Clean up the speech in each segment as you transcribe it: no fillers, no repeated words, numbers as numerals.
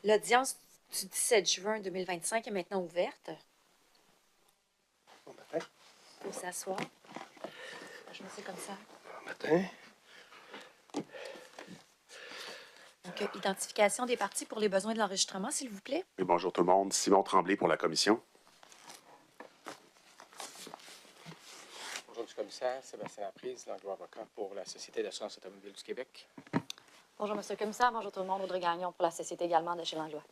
L'audience du 17 juin 2025 est maintenant ouverte. Bon matin. Pour s'asseoir. Je me sais comme ça. Bon matin. Donc, identification des parties pour les besoins de l'enregistrement, s'il vous plaît. Oui, bonjour tout le monde. Simon Tremblay pour la commission. Bonjour du commissaire, Sébastien Laprise, l'anglo-avocat pour la Société d'assurance automobile du Québec. Bonjour, monsieur le commissaire. Bonjour tout le monde. Audrey Gagnon pour la Société également de chez Langlois.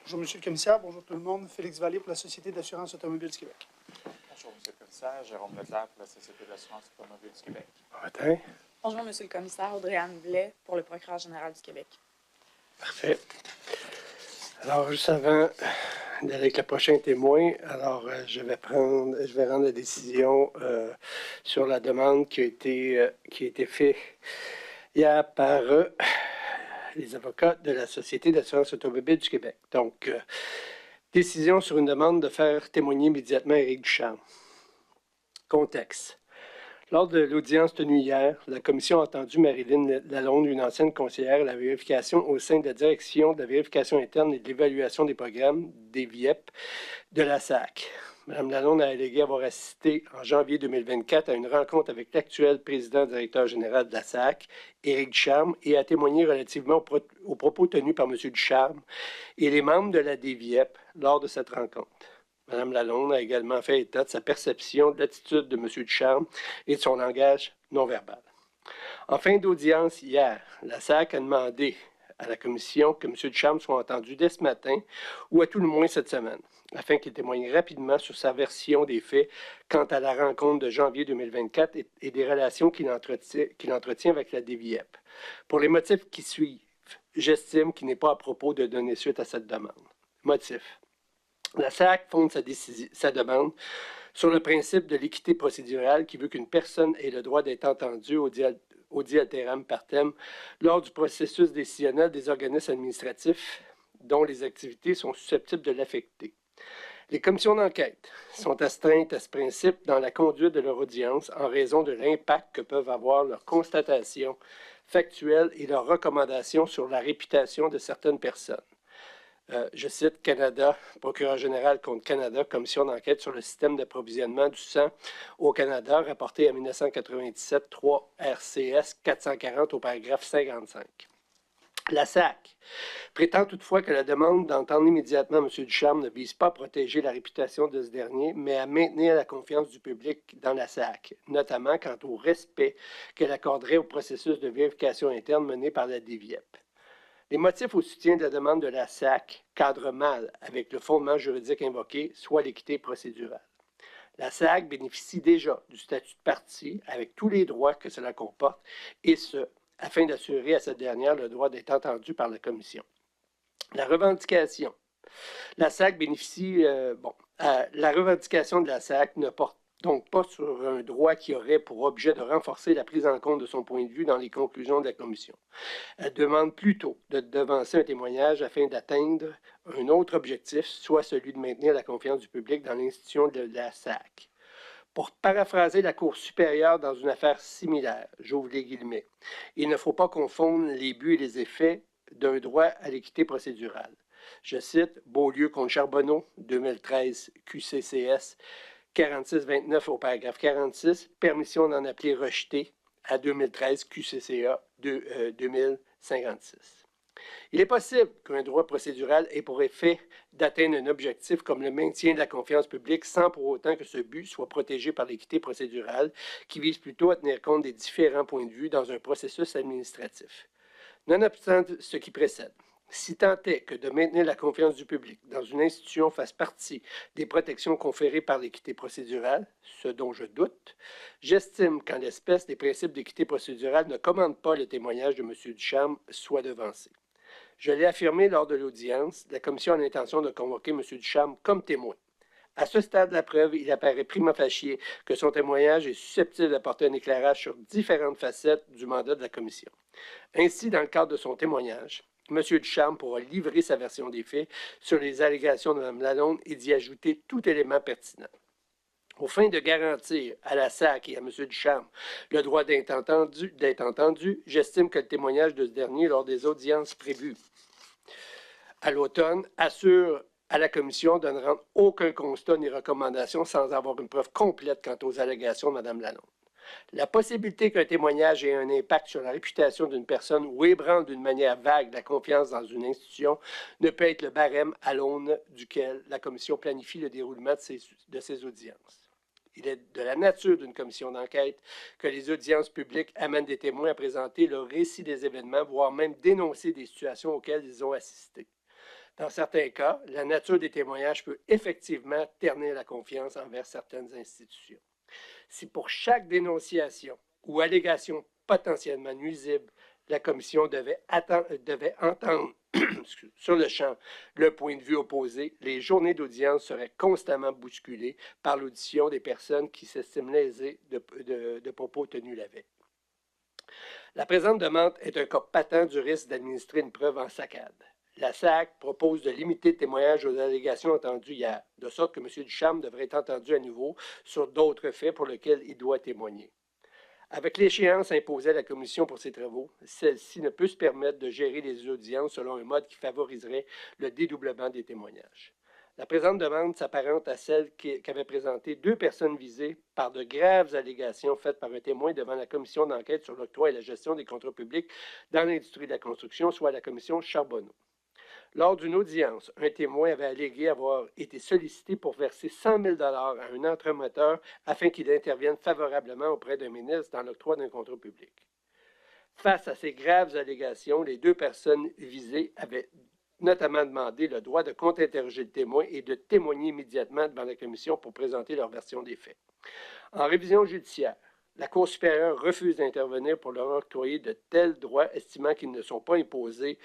Bonjour, monsieur le commissaire. Bonjour tout le monde. Félix Vallée pour la Société d'assurance automobile du Québec. Bonjour, monsieur le commissaire. Jérôme Leclerc pour la Société d'assurance automobile du Québec. Bon matin. Bonjour, monsieur le commissaire. Audrey-Anne Blais pour le procureur général du Québec. Parfait. Alors, juste avant d'aller avec le prochain témoin, alors je vais rendre la décision sur la demande qui a été faite hier par les avocats de la Société d'assurance automobile du Québec. Donc, décision sur une demande de faire témoigner immédiatement Éric Ducharme. Contexte. Lors de l'audience tenue hier, la commission a entendu Marilyn Lalonde, une ancienne conseillère à la vérification au sein de la direction de la vérification interne et de l'évaluation des programmes des VIEP de la SAC. Mme Lalonde a allégué avoir assisté en janvier 2024 à une rencontre avec l'actuel président-directeur général de la SAC, Éric Ducharme, et a témoigné relativement aux propos tenus par M. Ducharme et les membres de la DVIEP lors de cette rencontre. Mme Lalonde a également fait état de sa perception de l'attitude de M. Ducharme et de son langage non-verbal. En fin d'audience hier, la SAC a demandé à la commission que M. Ducharme soit entendu dès ce matin ou à tout le moins cette semaine, afin qu'il témoigne rapidement sur sa version des faits quant à la rencontre de janvier 2024 et des relations qu'il entretient avec la DVIEP. Pour les motifs qui suivent, j'estime qu'il n'est pas à propos de donner suite à cette demande. Motif. La SAC fonde sa demande sur le principe de l'équité procédurale qui veut qu'une personne ait le droit d'être entendue audi alteram partem lors du processus décisionnel des organismes administratifs dont les activités sont susceptibles de l'affecter. Les commissions d'enquête sont astreintes à ce principe dans la conduite de leur audience en raison de l'impact que peuvent avoir leurs constatations factuelles et leurs recommandations sur la réputation de certaines personnes. Je cite Canada, procureur général contre Canada, commission d'enquête sur le système d'approvisionnement du sang au Canada, rapporté en 1997, 3 RCS 440 au paragraphe 55. La SAC prétend toutefois que la demande d'entendre immédiatement M. Ducharme ne vise pas à protéger la réputation de ce dernier, mais à maintenir la confiance du public dans la SAC, notamment quant au respect qu'elle accorderait au processus de vérification interne mené par la DVIEP. Les motifs au soutien de la demande de la SAC cadrent mal avec le fondement juridique invoqué, soit l'équité procédurale. La SAC bénéficie déjà du statut de partie avec tous les droits que cela comporte, et ce, afin d'assurer à cette dernière le droit d'être entendue par la Commission. La revendication. La SAC bénéficie... la revendication de la SAC ne porte donc pas sur un droit qui aurait pour objet de renforcer la prise en compte de son point de vue dans les conclusions de la Commission. Elle demande plutôt de devancer un témoignage afin d'atteindre un autre objectif, soit celui de maintenir la confiance du public dans l'institution de la SAC. Pour paraphraser la Cour supérieure dans une affaire similaire, j'ouvre les guillemets, il ne faut pas confondre les buts et les effets d'un droit à l'équité procédurale. Je cite Beaulieu contre Charbonneau, 2013, QCCS, 4629 au paragraphe 46, permission d'en appeler rejeté à 2013 QCCA 2056. Il est possible qu'un droit procédural ait pour effet d'atteindre un objectif comme le maintien de la confiance publique sans pour autant que ce but soit protégé par l'équité procédurale qui vise plutôt à tenir compte des différents points de vue dans un processus administratif. Nonobstant ce qui précède, si tant est que de maintenir la confiance du public dans une institution fasse partie des protections conférées par l'équité procédurale, ce dont je doute, j'estime qu'en l'espèce, les principes d'équité procédurale ne commandent pas le témoignage de M. Ducharme soit devancé. Je l'ai affirmé lors de l'audience, la Commission a l'intention de convoquer M. Ducharme comme témoin. À ce stade de la preuve, il apparaît prima facie que son témoignage est susceptible d'apporter un éclairage sur différentes facettes du mandat de la Commission. Ainsi, dans le cadre de son témoignage, M. Ducharme pourra livrer sa version des faits sur les allégations de Mme Lalonde et d'y ajouter tout élément pertinent. Aux fins de garantir à la SAC et à M. Ducharme le droit d'être entendu, j'estime que le témoignage de ce dernier lors des audiences prévues à l'automne assure à la Commission de ne rendre aucun constat ni recommandation sans avoir une preuve complète quant aux allégations de Mme Lalonde. La possibilité qu'un témoignage ait un impact sur la réputation d'une personne ou ébranle d'une manière vague la confiance dans une institution ne peut être le barème à l'aune duquel la Commission planifie le déroulement de ses audiences. Il est de la nature d'une commission d'enquête que les audiences publiques amènent des témoins à présenter leur récit des événements, voire même dénoncer des situations auxquelles ils ont assisté. Dans certains cas, la nature des témoignages peut effectivement ternir la confiance envers certaines institutions. Si pour chaque dénonciation ou allégation potentiellement nuisible, la Commission devait entendre sur le champ le point de vue opposé, les journées d'audience seraient constamment bousculées par l'audition des personnes qui s'estiment lésées de propos tenus la veille. La présente demande est un cas patent du risque d'administrer une preuve en saccade. La SAC propose de limiter le témoignage aux allégations entendues hier, de sorte que M. Ducharme devrait être entendu à nouveau sur d'autres faits pour lesquels il doit témoigner. Avec l'échéance imposée à la Commission pour ses travaux, celle-ci ne peut se permettre de gérer les audiences selon un mode qui favoriserait le dédoublement des témoignages. La présente demande s'apparente à celle qu'avaient présentée 2 personnes visées par de graves allégations faites par un témoin devant la Commission d'enquête sur l'octroi et la gestion des contrats publics dans l'industrie de la construction, soit la Commission Charbonneau. Lors d'une audience, un témoin avait allégué avoir été sollicité pour verser 100 000 à un entremetteur afin qu'il intervienne favorablement auprès d'un ministre dans l'octroi d'un contrat public. Face à ces graves allégations, les 2 personnes visées avaient notamment demandé le droit de contre-interroger le témoin et de témoigner immédiatement devant la Commission pour présenter leur version des faits. En révision judiciaire, la Cour supérieure refuse d'intervenir pour leur octroyer de tels droits, estimant qu'ils ne sont pas imposés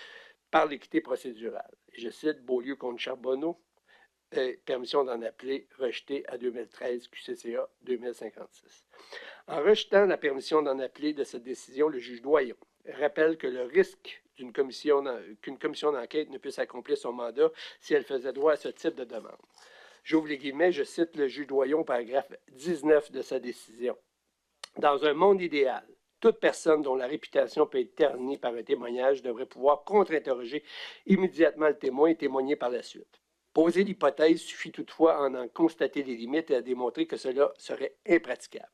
par l'équité procédurale. Je cite Beaulieu contre Charbonneau, permission d'en appeler, rejetée à 2013, QCCA 2056. En rejetant la permission d'en appeler de cette décision, le juge Doyon rappelle que le risque qu'une commission d'enquête ne puisse accomplir son mandat si elle faisait droit à ce type de demande. J'ouvre les guillemets, je cite le juge Doyon, paragraphe 19 de sa décision. Dans un monde idéal, toute personne dont la réputation peut être ternie par un témoignage devrait pouvoir contre-interroger immédiatement le témoin et témoigner par la suite. Poser l'hypothèse suffit toutefois à en constater les limites et à démontrer que cela serait impraticable.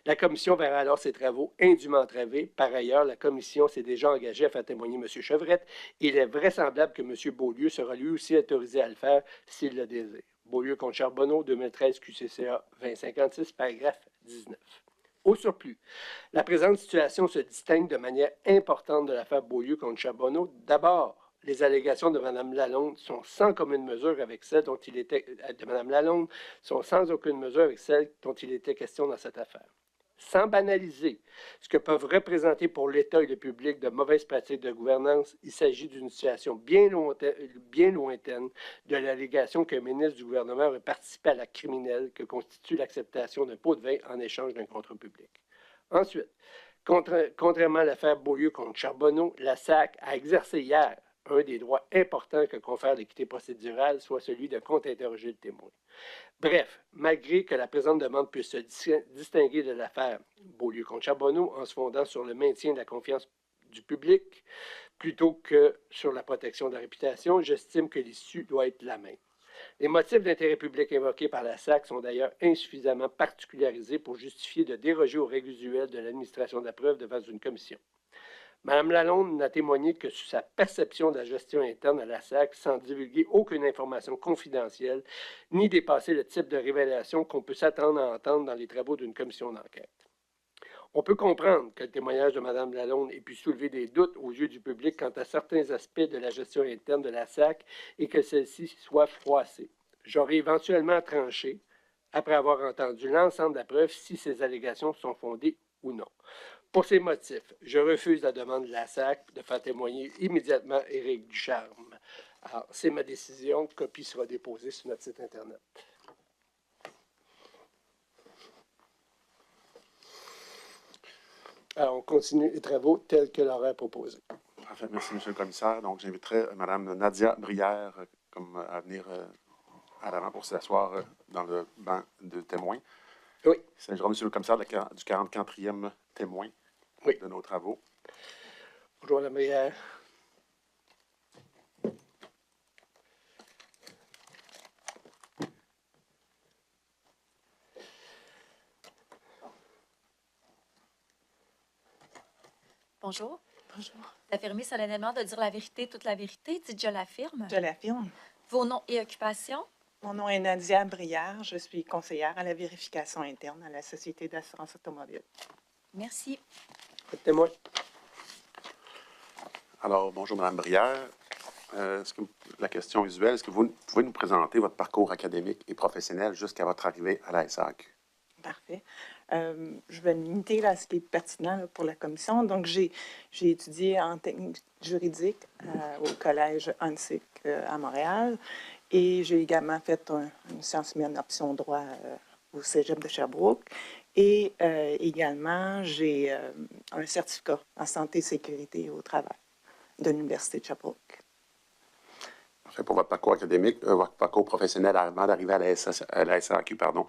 La Commission verra alors ses travaux indûment entravés. Par ailleurs, la Commission s'est déjà engagée à faire témoigner M. Chevrette. Il est vraisemblable que M. Beaulieu sera lui aussi autorisé à le faire s'il le désire. Beaulieu contre Charbonneau, 2013 QCCA 2056, paragraphe 19. Au surplus, la présente situation se distingue de manière importante de l'affaire Beaulieu contre Charbonneau. D'abord, les allégations de Mme Lalonde sont sans commune mesure avec celles dont il était question dans cette affaire. Sans banaliser ce que peuvent représenter pour l'État et le public de mauvaises pratiques de gouvernance, il s'agit d'une situation bien lointaine de l'allégation qu'un ministre du gouvernement aurait participé à l'acte criminel que constitue l'acceptation d'un pot de vin en échange d'un contrat public. Ensuite, contrairement à l'affaire Beaulieu contre Charbonneau, la SAC a exercé hier un des droits importants que confère l'équité procédurale, soit celui de contre-interroger le témoin. Bref, malgré que la présente demande puisse se distinguer de l'affaire Beaulieu contre Charbonneau en se fondant sur le maintien de la confiance du public plutôt que sur la protection de la réputation, j'estime que l'issue doit être la même. Les motifs d'intérêt public invoqués par la SAC sont d'ailleurs insuffisamment particularisés pour justifier de déroger aux règles usuelles de l'administration de la preuve devant une commission. Mme Lalonde n'a témoigné que sur sa perception de la gestion interne à la SAC sans divulguer aucune information confidentielle ni dépasser le type de révélation qu'on peut s'attendre à entendre dans les travaux d'une commission d'enquête. On peut comprendre que le témoignage de Mme Lalonde ait pu soulever des doutes aux yeux du public quant à certains aspects de la gestion interne de la SAC et que celle-ci soit froissée. J'aurais éventuellement tranché, après avoir entendu l'ensemble de la preuve, si ces allégations sont fondées ou non. Pour ces motifs, je refuse la demande de la SAC de faire témoigner immédiatement Éric Ducharme. Alors, c'est ma décision. Copie sera déposée sur notre site Internet. Alors, on continue les travaux tels que l'horaire proposé. Parfait, merci, M. le commissaire. Donc, j'inviterai Mme Nadia Brière à venir à l'avant pour s'asseoir dans le banc de témoins. Oui. Il s'agira, M. le commissaire, du 44e témoin de nos travaux. Bonjour, Mme Brière. Bonjour. Bonjour. Vous affirmez solennellement de dire la vérité, toute la vérité. Dites je l'affirme. Je l'affirme. Vos noms et occupations. Mon nom est Nadia Brière. Je suis conseillère à la vérification interne à la Société d'assurance automobile. Merci. Témoin. Alors, bonjour, Mme Brière. La question usuelle, est-ce que vous pouvez nous présenter votre parcours académique et professionnel jusqu'à votre arrivée à la SAQ? Parfait. Je vais me limiter à ce qui est pertinent là, pour la commission. Donc, j'ai étudié en technique juridique au collège Hunsick à Montréal et j'ai également fait une sciences humaines option droit au cégep de Sherbrooke. Et également, j'ai un certificat en santé et sécurité au travail de l'Université de Sherbrooke. Parfait. Pour votre parcours académique, votre parcours professionnel avant d'arriver à la SAQ, pardon,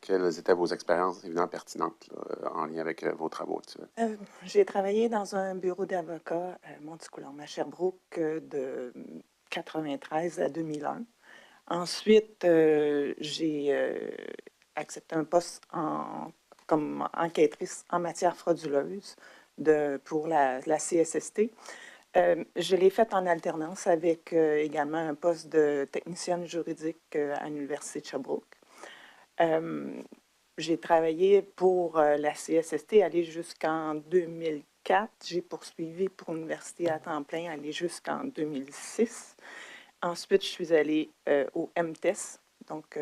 quelles étaient vos expériences évidemment pertinentes là, en lien avec vos travaux actuels? J'ai travaillé dans un bureau d'avocat à Monticoulombe, à Sherbrooke, de 1993 à 2001. Ensuite, j'ai accepté un poste comme enquêtrice en matière frauduleuse pour la CSST. Je l'ai fait en alternance avec également un poste de technicienne juridique à l'Université de Sherbrooke. J'ai travaillé pour la CSST, aller jusqu'en 2004. J'ai poursuivi pour l'université à temps plein, aller jusqu'en 2006. Ensuite, je suis allée au MTES, donc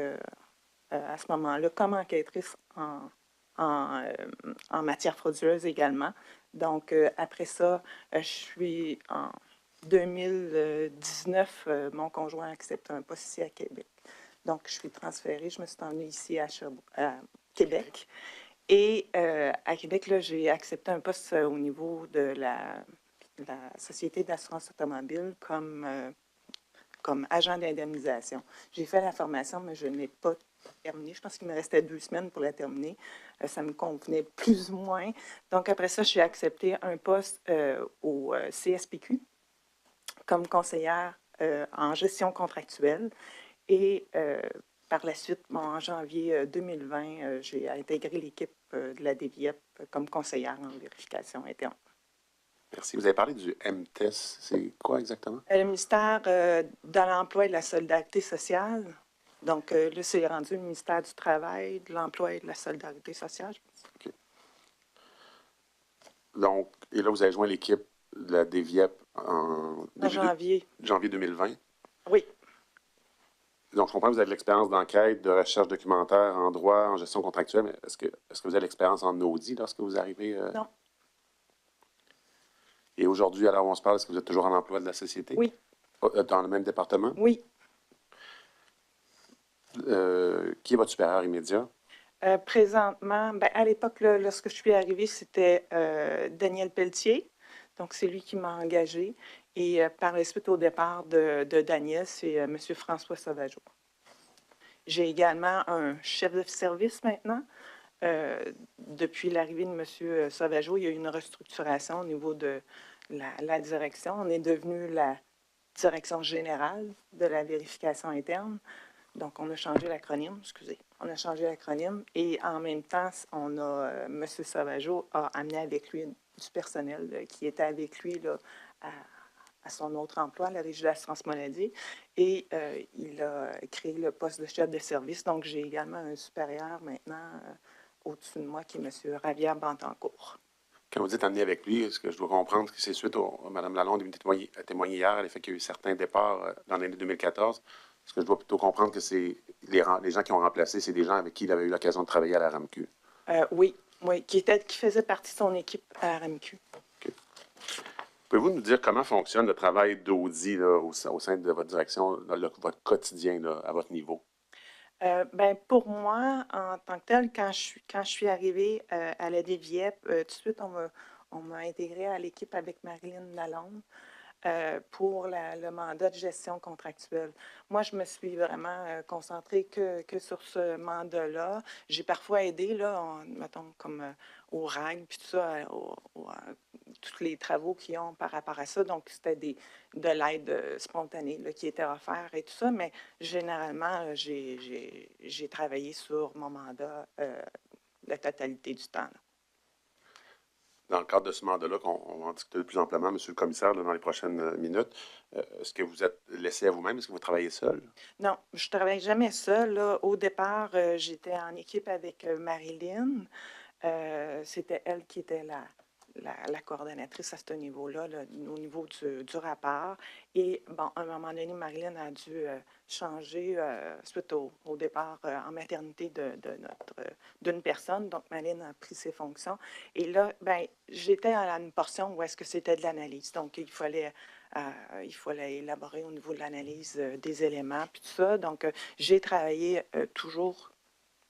à ce moment-là, comme enquêtrice en matière frauduleuse également. Donc, après ça, je suis en 2019, mon conjoint accepte un poste ici à Québec. Donc, je suis transférée, je me suis emmenée ici à Québec. Et à Québec, là, j'ai accepté un poste au niveau de la Société d'assurance automobile comme agent d'indemnisation. J'ai fait la formation, mais je n'ai pas terminé. Je pense qu'il me restait 2 semaines pour la terminer. Ça me convenait plus ou moins. Donc, après ça, j'ai accepté un poste au CSPQ comme conseillère en gestion contractuelle. Et par la suite, en janvier 2020, j'ai intégré l'équipe de la DVIEP comme conseillère en vérification interne. Merci. Vous avez parlé du MTES. C'est quoi exactement? Le ministère de l'Emploi et de la Solidarité sociale. Donc, là, c'est rendu le ministère du Travail, de l'Emploi et de la Solidarité sociale, je pense. OK. Donc, et là, vous avez joint l'équipe de la DVIEP en janvier. Janvier 2020. Oui. Donc, je comprends que vous avez de l'expérience d'enquête, de recherche documentaire en droit, en gestion contractuelle, mais est-ce que vous avez de l'expérience en audit lorsque vous arrivez? Non. Et aujourd'hui, alors on se parle, est-ce que vous êtes toujours en emploi de la société? Oui. Dans le même département? Oui. Qui est votre supérieur immédiat? Présentement, à l'époque, là, lorsque je suis arrivée, c'était Daniel Pelletier. Donc, c'est lui qui m'a engagée. Et par la suite, au départ de Daniel, c'est M. François Sauvageau. J'ai également un chef de service maintenant. Depuis l'arrivée de M. Sauvageau, il y a eu une restructuration au niveau de la direction. On est devenu la direction générale de la vérification interne. Donc, on a changé l'acronyme, On a changé l'acronyme et en même temps, M. Sauvageau a amené avec lui du personnel qui était avec lui là, à son autre emploi, à la Régie de l'assurance maladie, et il a créé le poste de chef de service. Donc, j'ai également un supérieur maintenant au-dessus de moi qui est M. Ravière Bantancourt. Quand vous dites amener avec lui, est-ce que je dois comprendre que c'est suite à Mme Lalonde a témoigné hier à l'effet qu'il y a eu certains départs dans l'année 2014? Est-ce que je dois plutôt comprendre que c'est les gens qui ont remplacé, c'est des gens avec qui il avait eu l'occasion de travailler à la RAMQ? Oui, qui faisait partie de son équipe à la RAMQ. Okay. Pouvez-vous nous dire comment fonctionne le travail d'audit au sein de votre direction, votre quotidien là, à votre niveau? Pour moi, en tant que tel, quand je suis arrivée à la DVIEP, tout de suite, on m'a intégrée à l'équipe avec Marilyn Lalonde pour le mandat de gestion contractuelle. Moi, je me suis vraiment concentrée que sur ce mandat-là. J'ai parfois aidé, là, mettons, comme au RAG, puis tout ça, tous les travaux qu'ils ont par rapport à ça. Donc, c'était de l'aide spontanée là, qui était offerte et tout ça. Mais généralement, j'ai travaillé sur mon mandat la totalité du temps. Là. dans le cadre de ce mandat-là, qu'on va en discuter de plus amplement, Monsieur le commissaire, là, dans les prochaines minutes, est-ce que vous êtes laissé à vous-même? Est-ce que vous travaillez seul? Non, je travaille jamais seule, là. Au départ, j'étais en équipe avec Marilyn. C'était elle qui était la coordonnatrice à ce niveau-là, là, au niveau du rapport. Et bon, à un moment donné, Marilyn a dû changer suite au départ en maternité d'une personne. Donc, Marilyn a pris ses fonctions. Et là, ben, j'étais à une portion où est-ce que c'était de l'analyse. Donc, il fallait élaborer au niveau de l'analyse des éléments, puis tout ça. Donc, j'ai travaillé toujours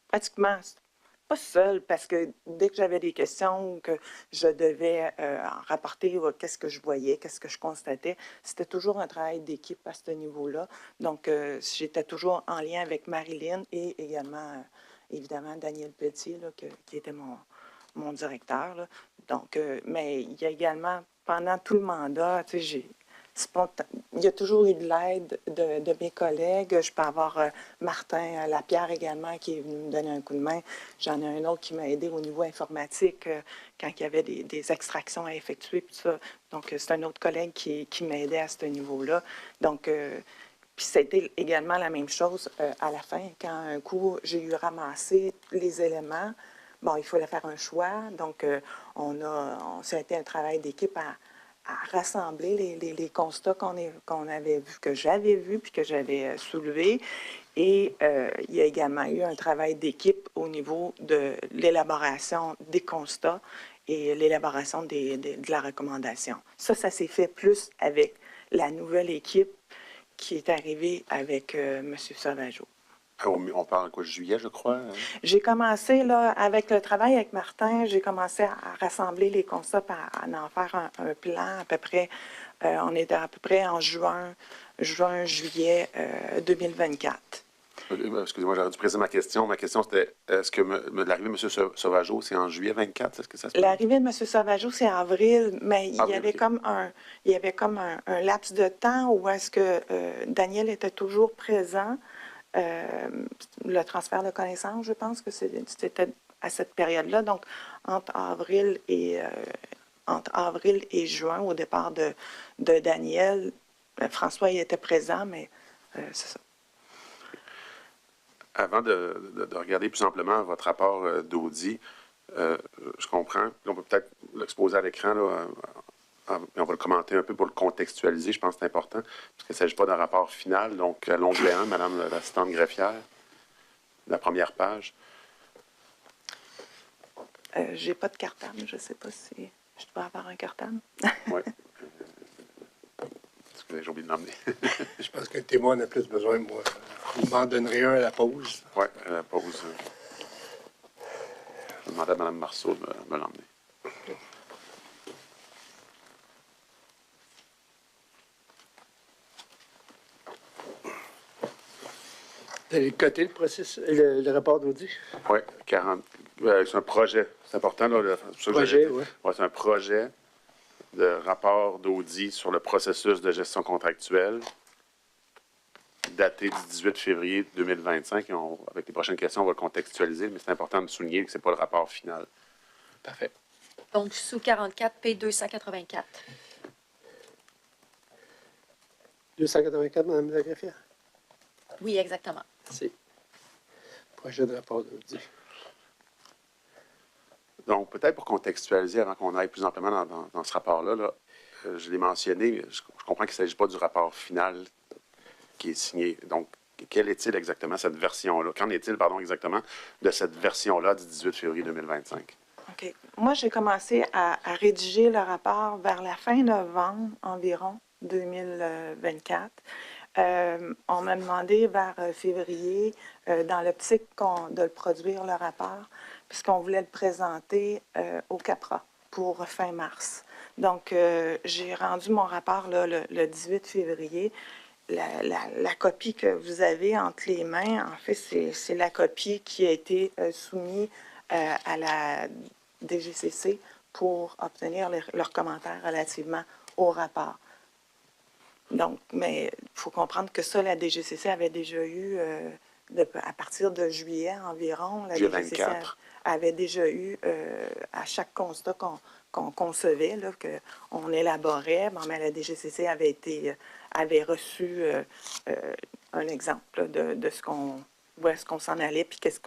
pratiquement pas seule, parce que dès que j'avais des questions ou que je devais en rapporter qu'est-ce que je voyais, qu'est-ce que je constatais, c'était toujours un travail d'équipe à ce niveau-là. Donc, j'étais toujours en lien avec Marilyn et également, évidemment, Daniel Pelletier, là, qui était mon directeur, là. Donc, mais il y a également, pendant tout le mandat, tu sais, il y a toujours eu de l'aide de mes collègues. Je peux avoir Martin Lapierre également qui est venu me donner un coup de main. J'en ai un autre qui m'a aidé au niveau informatique quand il y avait des extractions à effectuer. Puis ça. Donc, c'est un autre collègue qui m'aidait à ce niveau-là. Donc, puis c'était également la même chose à la fin. Quand un coup, j'ai eu ramassé les éléments, bon, il fallait faire un choix. Donc, ça a été un travail d'équipe à rassembler les constats qu'on avait vus, que j'avais vus puis que j'avais soulevés. Et il y a également eu un travail d'équipe au niveau de l'élaboration des constats et l'élaboration de la recommandation. Ça s'est fait plus avec la nouvelle équipe qui est arrivée avec M. Sauvageau. On parle quoi, juillet, je crois? Hein? J'ai commencé, là, avec le travail avec Martin, j'ai commencé à rassembler les constats, à en faire un plan à peu près. On était à peu près en juillet 2024. Excusez-moi, j'aurais dû préciser ma question. Ma question, c'était, est-ce que l'arrivée de M. Sauvageau, c'est en juillet 24? Est-ce que ça se passe? L'arrivée de M. Sauvageau, c'est en avril, mais il y Avril, avait ok. comme un laps de temps où est-ce que Daniel était toujours présent. Le transfert de connaissances, je pense que c'était à cette période-là. Donc, entre avril et juin, au départ de Daniel, François y était présent, mais c'est ça. Avant de regarder plus amplement votre rapport d'audit, je comprends. On peut peut-être l'exposer à l'écran, là, et on va le commenter un peu pour le contextualiser. Je pense que c'est important, parce qu'il ne s'agit pas d'un rapport final. Donc, à l'onglet 1, Madame l'assistante greffière, la première page. J'ai pas de cartable, je ne sais pas si je dois avoir un cartable. Oui. Excusez, j'ai oublié de l'emmener. Je pense que le témoin en a plus besoin, moi. Vous m'en donnerez un à la pause. Oui, la pause. Je vais demander à Mme Marceau de me l'emmener. Vous allez coter le processus, le rapport d'audit? Oui, 40. C'est un projet. C'est important, là. Projet, oui. Ouais, c'est un projet de rapport d'audit sur le processus de gestion contractuelle daté du 18 février 2025. Et avec les prochaines questions, on va le contextualiser, mais c'est important de souligner que ce n'est pas le rapport final. Parfait. Donc, sous 44, P284. 284, Mme la greffière? Oui, exactement. C'est projet de rapport d'audit. Donc, peut-être pour contextualiser, avant qu'on aille plus amplement dans ce rapport-là, là, je l'ai mentionné, je comprends qu'il ne s'agit pas du rapport final qui est signé. Donc, quelle est-il exactement, cette version-là? Qu'en est-il, pardon, exactement, de cette version-là du 18 février 2025? OK. Moi, j'ai commencé à rédiger le rapport vers la fin novembre environ 2024. On m'a demandé vers février, dans l'optique de le produire, le rapport, puisqu'on voulait le présenter au CAPRA pour fin mars. Donc, j'ai rendu mon rapport là, le 18 février. La copie que vous avez entre les mains, en fait, c'est la copie qui a été soumise à la DGCC pour obtenir leurs commentaires relativement au rapport. Donc, mais il faut comprendre que ça, la DGCC avait déjà eu, à partir de juillet environ, la Juillet DGCC 24. avait déjà eu, à chaque constat qu'on concevait, là, qu'on élaborait. Bon, mais la DGCC avait reçu un exemple là, de ce qu'on, où est-ce qu'on s'en allait, puis qu'est-ce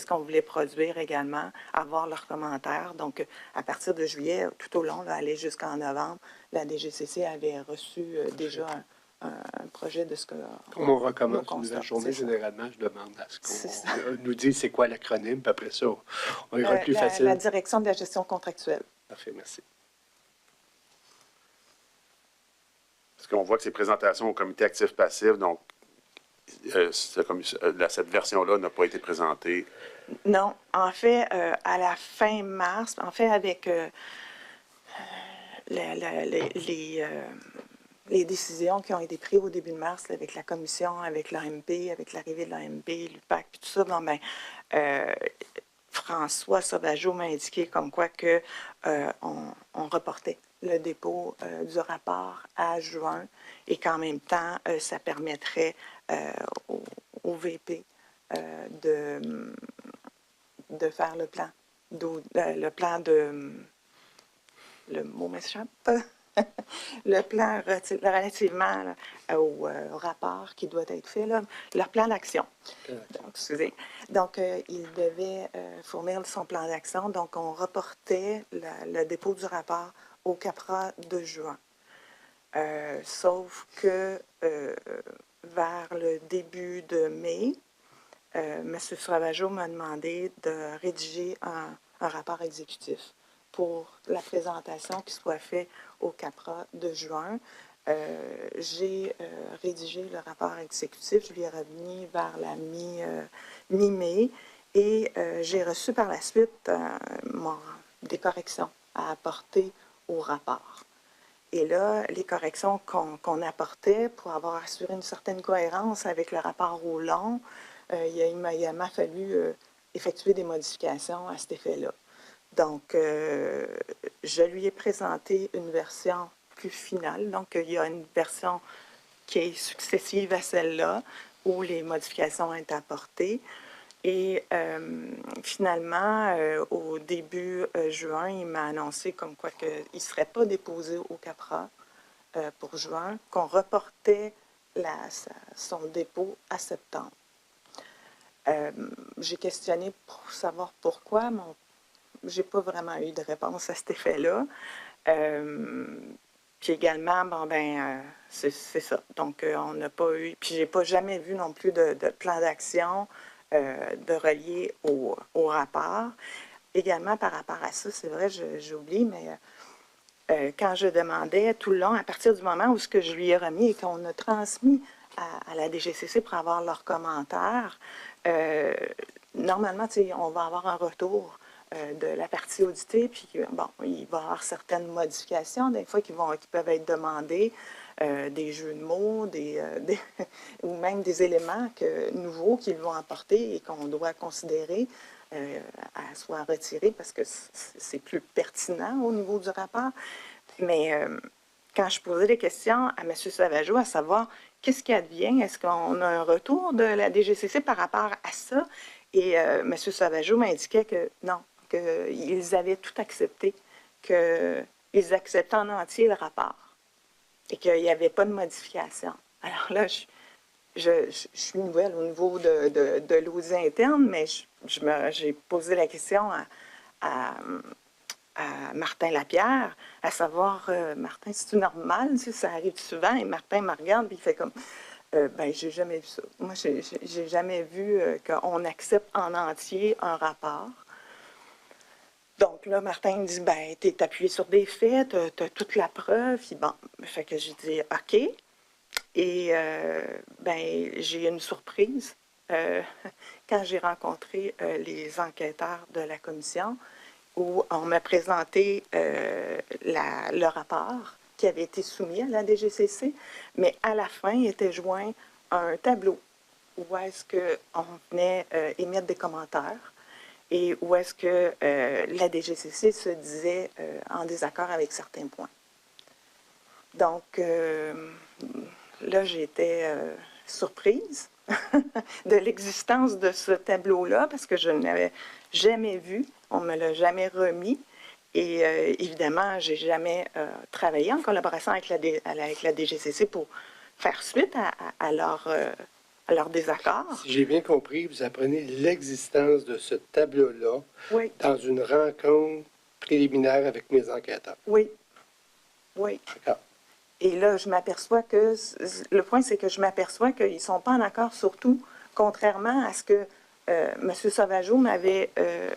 qu'on voulait produire également, avoir leurs commentaires. Donc, à partir de juillet, tout au long, là, aller jusqu'en novembre, la DGCC avait reçu déjà un projet de ce que... Comme on recommence nos une nouvelle constats, journée, c'est ça. généralement, je demande à ce C'est ça. qu'on nous dise c'est quoi l'acronyme, puis après ça, on ira plus facile. La direction de la gestion contractuelle. Parfait, merci. Parce qu'on voit que ces présentations au comité actif-passif, donc cette version-là n'a pas été présentée. Non, en fait, à la fin mars, en fait, avec les décisions qui ont été prises au début de mars, là, avec la commission, avec l'AMP, avec l'arrivée de l'AMP, l'UPAC, puis tout ça, bon, ben, François Sauvageau m'a indiqué comme quoi que on reportait le dépôt du rapport à juin et qu'en même temps, ça permettrait au VP de faire le plan. Le plan de... Le mot m'échappe. Le plan relativement là, au rapport qui doit être fait, là, leur plan d'action. Donc, excusez. Donc, il devait fournir son plan d'action. Donc, on reportait le dépôt du rapport au CAPRA de juin. Sauf que vers le début de mai, M. Sauvageau m'a demandé de rédiger un rapport exécutif pour la présentation qui soit faite au CAPRA de juin. J'ai rédigé le rapport exécutif, je lui ai remis vers la mi-mai et j'ai reçu par la suite des corrections à apporter au rapport. Et là, les corrections qu'on apportait pour avoir assuré une certaine cohérence avec le rapport au long, il m'a fallu effectuer des modifications à cet effet-là. Donc, je lui ai présenté une version plus finale. Donc, il y a une version qui est successive à celle-là, où les modifications ont été apportées. Et finalement, au début juin, il m'a annoncé comme quoi qu'il ne serait pas déposé au CAPRA pour juin, qu'on reportait son dépôt à septembre. J'ai questionné pour savoir pourquoi, mais je n'ai pas vraiment eu de réponse à cet effet-là. Puis également, bon, c'est ça. Donc, on n'a pas eu... Puis, je n'ai jamais vu non plus de plan d'action de relier au rapport. Également, par rapport à ça, c'est vrai, j'oublie, mais quand je demandais tout le long, à partir du moment où ce que je lui ai remis et qu'on a transmis à la DGCC pour avoir leurs commentaires, normalement, on va avoir un retour de la partie auditée, puis bon, il va y avoir certaines modifications, des fois qui peuvent être demandées, des jeux de mots, ou même des éléments nouveaux qu'ils vont apporter et qu'on doit considérer à soit retirés parce que c'est plus pertinent au niveau du rapport. Mais quand je posais des questions à M. Sauvageau, à savoir qu'est-ce qui advient, est-ce qu'on a un retour de la DGCC par rapport à ça? Et M. Sauvageau m'indiquait que non, qu'ils avaient tout accepté, qu'ils acceptaient en entier le rapport et qu'il n'y avait pas de modification. Alors là, je suis nouvelle au niveau de l'audit interne, mais j'ai posé la question à Martin Lapierre, à savoir, Martin, c'est-tu normal, ça arrive souvent? Et Martin me regarde et il fait comme, j'ai jamais vu ça. Moi, j'ai jamais vu qu'on accepte en entier un rapport. Donc là, Martin me dit, tu es appuyé sur des faits, tu as toute la preuve. Puis bon, fait que j'ai dit, OK. Et j'ai eu une surprise quand j'ai rencontré les enquêteurs de la commission où on m'a présenté le rapport qui avait été soumis à la DGCC, mais à la fin, il était joint un tableau où est-ce qu'on venait émettre des commentaires et où est-ce que la DGCC se disait en désaccord avec certains points. Donc, là, j'étais surprise de l'existence de ce tableau-là parce que je ne l'avais jamais vu, on ne me l'a jamais remis. Et évidemment, je n'ai jamais travaillé en collaboration avec la DGCC pour faire suite à leur désaccord. Si j'ai bien compris, vous apprenez l'existence de ce tableau-là Oui, dans une rencontre préliminaire avec mes enquêteurs. oui, oui. D'accord. Et là, je m'aperçois que, le point, c'est que je m'aperçois qu'ils ne sont pas en accord, surtout, contrairement à ce que M. Sauvageau m'avait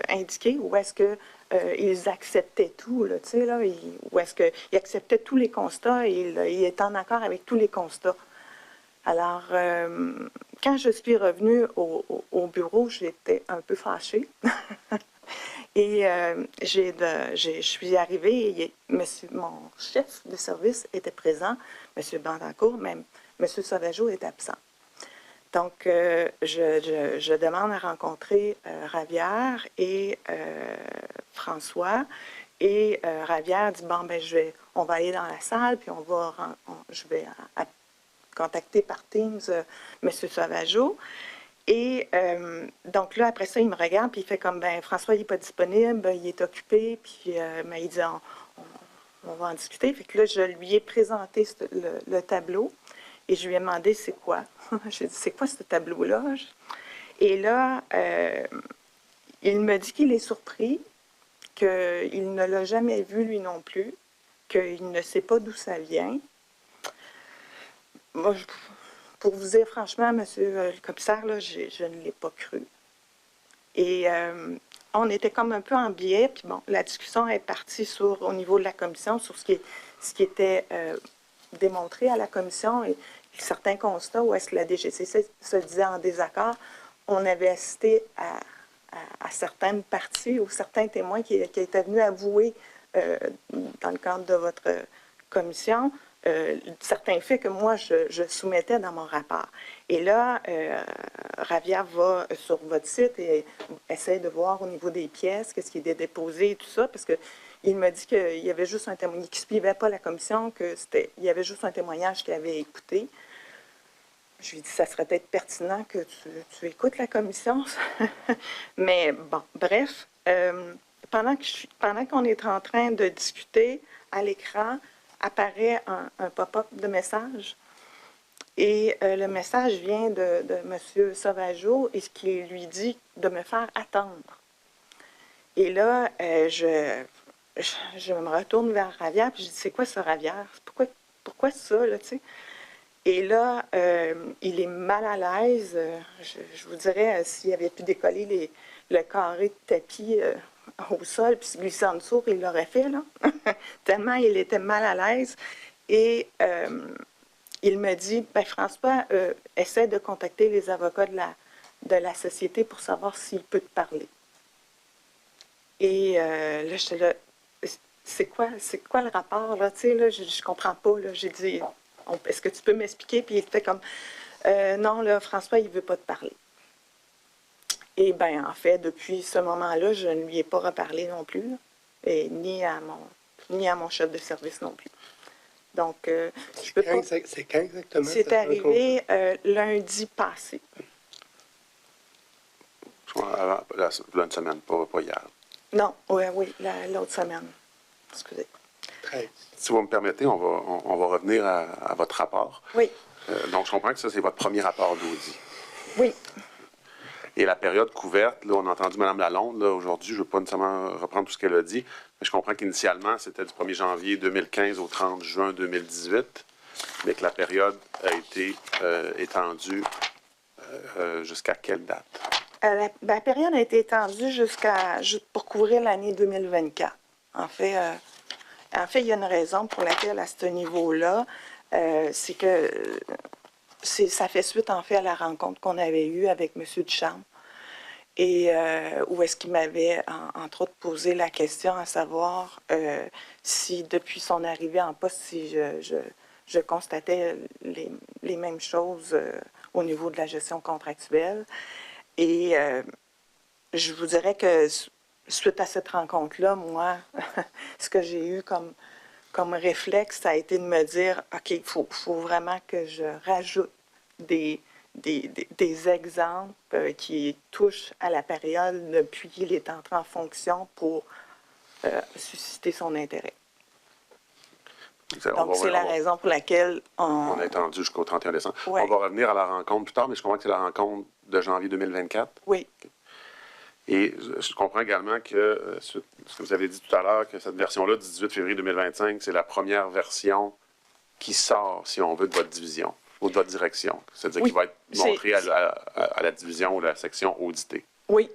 indiqué, ou est-ce que ils acceptaient tout, là, tu sais, là, ou est-ce qu'ils acceptaient tous les constats et il est en accord avec tous les constats. Alors, quand je suis revenue au bureau, j'étais un peu fâchée. Et je suis arrivée et mon chef de service était présent, M. Bandancourt, mais M. Sauvageau est absent. Donc, je demande à rencontrer Ravière et François. Et Ravière dit, bon, ben, on va aller dans la salle, puis je vais contacter par Teams M. Sauvageau. Et donc là, après ça, il me regarde, puis il fait comme, ben François, il n'est pas disponible, il est occupé, puis ben, il dit, on va en discuter. Fait que là, je lui ai présenté le tableau, et je lui ai demandé, c'est quoi? J'ai dit, c'est quoi ce tableau-là? Et là, il me dit qu'il est surpris, qu'il ne l'a jamais vu lui non plus, qu'il ne sait pas d'où ça vient. Moi, pour vous dire franchement, monsieur le commissaire, là, je ne l'ai pas cru. Et on était comme un peu en biais, puis bon, la discussion est partie au niveau de la commission, sur ce qui était démontré à la commission et certains constats où est-ce que la DGCC se disait en désaccord. On avait assisté à certaines parties ou certains témoins qui étaient venus avouer dans le cadre de votre commission certains faits que moi, je soumettais dans mon rapport. Et là, Ravière va sur votre site et essaie de voir au niveau des pièces, qu'est-ce qui était déposé et tout ça, parce qu'il m'a dit qu'il y avait juste un témoignage, qu'il ne suivait pas la commission, qu'il y avait juste un témoignage qu'il avait écouté. Je lui ai dit, ça serait peut-être pertinent que tu écoutes la commission. Mais bon, bref, pendant qu'on est en train de discuter, à l'écran apparaît un pop-up de message. Et le message vient de M. Sauvageau et ce qui lui dit de me faire attendre. Et là, je me retourne vers Ravière, puis je dis, c'est quoi ce Ravière? Pourquoi ça, là, tu sais? Et là, il est mal à l'aise. Je vous dirais, s'il avait pu décoller le carré de tapis au sol, puis se glisser en dessous, il l'aurait fait, là. Tellement il était mal à l'aise. Et il me dit, ben, François, essaie de contacter les avocats de la société pour savoir s'il peut te parler. Et là, j'étais là, c'est quoi le rapport, là? Tu sais, là, je comprends pas, là. J'ai dit, est-ce que tu peux m'expliquer? Puis il fait comme, non, là, François, il veut pas te parler. Et bien, en fait, depuis ce moment-là, je ne lui ai pas reparlé non plus, là, et ni à mon chef de service non plus. Donc, je peux pas... C'est quand exactement? C'est arrivé lundi passé. Là, une semaine, pas hier. Non, oui, l'autre semaine. Excusez. 13. Si vous me permettez, on va revenir à votre rapport. Oui. Donc, je comprends que ça, c'est votre premier rapport d'audit. Oui. Et la période couverte, là, on a entendu Mme Lalonde, là, aujourd'hui, je ne veux pas nécessairement reprendre tout ce qu'elle a dit, mais je comprends qu'initialement, c'était du 1er janvier 2015 au 30 juin 2018, mais que la période a été étendue jusqu'à quelle date? La période a été étendue pour couvrir l'année 2024. En fait, il y a une raison pour laquelle, à ce niveau-là, c'est que ça fait suite, en fait, à la rencontre qu'on avait eue avec M. Ducharme. Et où est-ce qu'il m'avait, entre autres, posé la question à savoir si, depuis son arrivée en poste, si je constatais les mêmes choses au niveau de la gestion contractuelle. Et je vous dirais que suite à cette rencontre-là, moi, ce que j'ai eu comme réflexe, ça a été de me dire, OK, il faut vraiment que je rajoute des exemples qui touchent à la période depuis qu'il est entré en fonction pour suscité son intérêt. On Donc, va- c'est la on va- raison pour laquelle On a étendu jusqu'au 31 décembre. Ouais. On va revenir à la rencontre plus tard, mais je comprends que c'est la rencontre de janvier 2024. Oui, Et je comprends également que ce que vous avez dit tout à l'heure, que cette version-là, 18 février 2025, c'est la première version qui sort, si on veut, de votre division ou de votre direction. C'est-à-dire Oui, qui va être c'est- montrée à la division ou la section auditée. oui.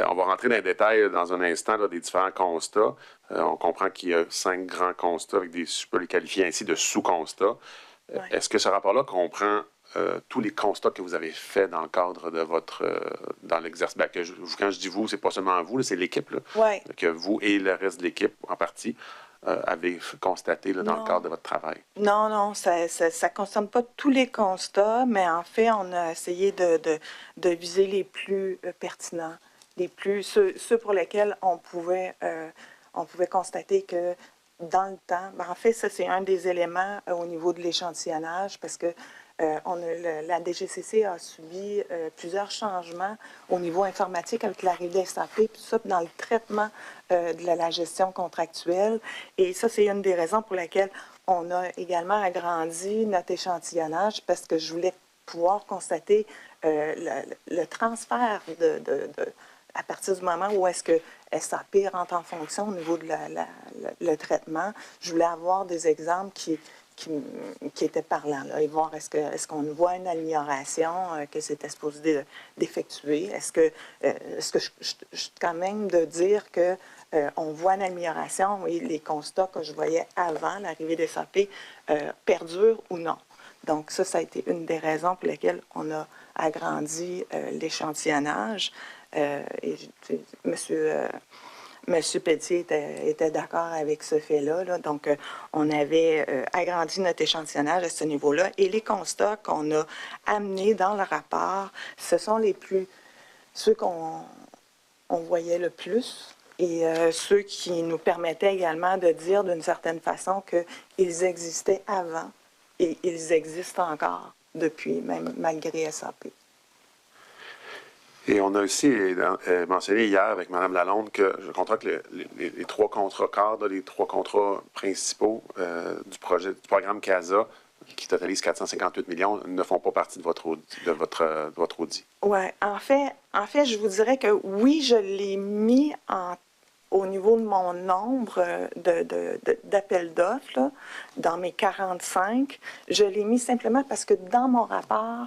On va rentrer dans les détails dans un instant là, des différents constats. On comprend qu'il y a 5 grands constats avec je peux les qualifier ainsi de sous-constats. Ouais. Est-ce que ce rapport-là comprend tous les constats que vous avez faits dans le cadre de dans l'exercice? Ben, quand je dis vous, c'est pas seulement vous, là, c'est l'équipe. Là, Ouais. que vous et le reste de l'équipe, en partie, avez constaté là, dans Non. le cadre de votre travail. Non, ça ne concerne pas tous les constats, mais en fait, on a essayé de viser les plus pertinents, ceux pour lesquels on pouvait constater que dans le temps, ben, en fait, ça, c'est un des éléments au niveau de l'échantillonnage, parce que la DGCC a subi plusieurs changements au niveau informatique avec l'arrivée des SAP, puis tout ça, dans le traitement de la gestion contractuelle. Et ça, c'est une des raisons pour lesquelles on a également agrandi notre échantillonnage, parce que je voulais pouvoir constater le transfert à partir du moment où est-ce que SAP rentre en fonction au niveau de le traitement. Je voulais avoir des exemples qui étaient parlants, là, et voir est-ce qu'on voit une amélioration que c'était supposé d'effectuer. Est-ce que je suis quand même de dire que on voit une amélioration et les constats que je voyais avant l'arrivée des SAP perdurent ou non. Donc ça a été une des raisons pour lesquelles on a agrandi l'échantillonnage. Et Monsieur Pelletier était d'accord avec ce fait-là. Là. Donc, on avait agrandi notre échantillonnage à ce niveau-là. Et les constats qu'on a amenés dans le rapport, ce sont ceux qu'on voyait le plus et ceux qui nous permettaient également de dire d'une certaine façon qu'ils existaient avant et ils existent encore depuis, même malgré SAP. Et on a aussi mentionné hier avec Mme Lalonde que je comprends que les 3 contrats cadres, les 3 contrats principaux du programme CASA, qui totalise 458 millions, ne font pas partie de votre audit. Oui, en fait, je vous dirais que oui, je l'ai mis au niveau de mon nombre d'appels d'offres, là, dans mes 45. Je l'ai mis simplement parce que dans mon rapport,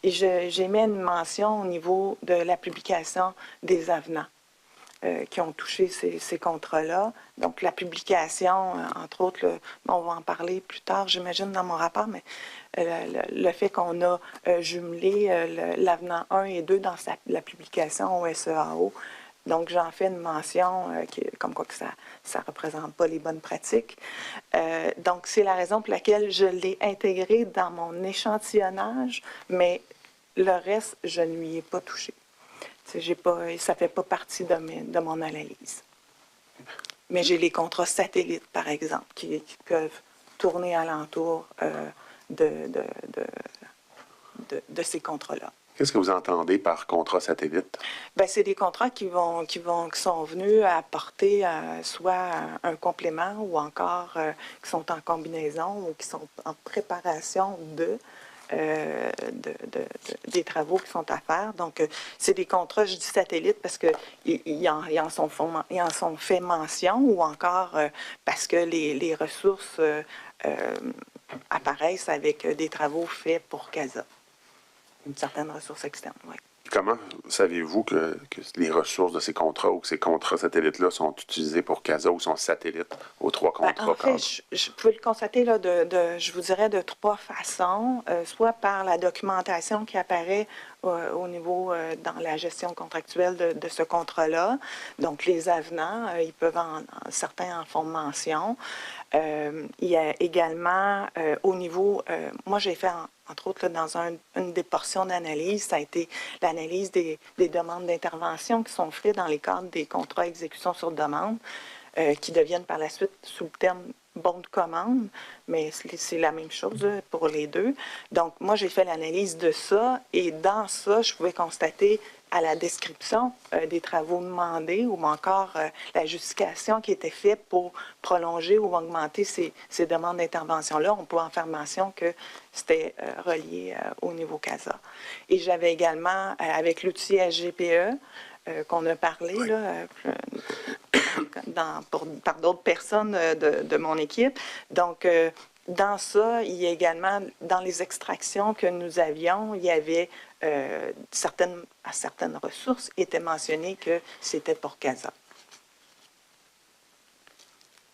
j'ai mis une mention au niveau de la publication des avenants qui ont touché ces contrats-là. Donc, la publication, entre autres, on va en parler plus tard, j'imagine, dans mon rapport, mais le fait qu'on a jumelé l'avenant 1 et 2 dans la publication au SEAO. Donc, j'en fais une mention comme quoi que ça ne représente pas les bonnes pratiques. Donc, c'est la raison pour laquelle je l'ai intégré dans mon échantillonnage, mais le reste, je ne lui ai pas touché. Ça ne fait pas partie de mon analyse. Mais j'ai les contrats satellites, par exemple, qui peuvent tourner alentour de ces contrats-là. Qu'est-ce que vous entendez par contrat satellite? Bien, c'est des contrats qui sont venus apporter soit un complément ou encore qui sont en combinaison ou qui sont en préparation des travaux qui sont à faire. Donc, c'est des contrats, je dis satellites, parce qu'ils en sont fait mention ou encore parce que les ressources apparaissent avec des travaux faits pour CASA. Une certaine ressource externe, oui. Comment savez-vous que les ressources de ces contrats ou que ces contrats satellites-là sont utilisés pour CASA ou sont satellites aux 3 contrats? En fait, je peux le constater, là, je vous dirais, de 3 façons. Soit par la documentation qui apparaît au niveau, dans la gestion contractuelle de ce contrat-là. Donc, les avenants, ils peuvent certains en font mention. Il y a également, au niveau, moi j'ai fait, entre autres, là, dans une des portions d'analyse, ça a été l'analyse des demandes d'intervention qui sont faites dans les cadres des contrats exécution sur demande, qui deviennent par la suite sous le terme bon de commande, mais c'est la même chose pour les deux. Donc, moi, j'ai fait l'analyse de ça, et dans ça, je pouvais constater à la description des travaux demandés ou encore la justification qui était faite pour prolonger ou augmenter ces demandes d'intervention-là, on peut en faire mention que c'était relié au niveau CASA. Et j'avais également, avec l'outil SGPE, qu'on a parlé là, par d'autres personnes de mon équipe. Donc, dans ça, il y a également, dans les extractions que nous avions, il y avait certaines ressources étaient mentionnées que c'était pour CASA.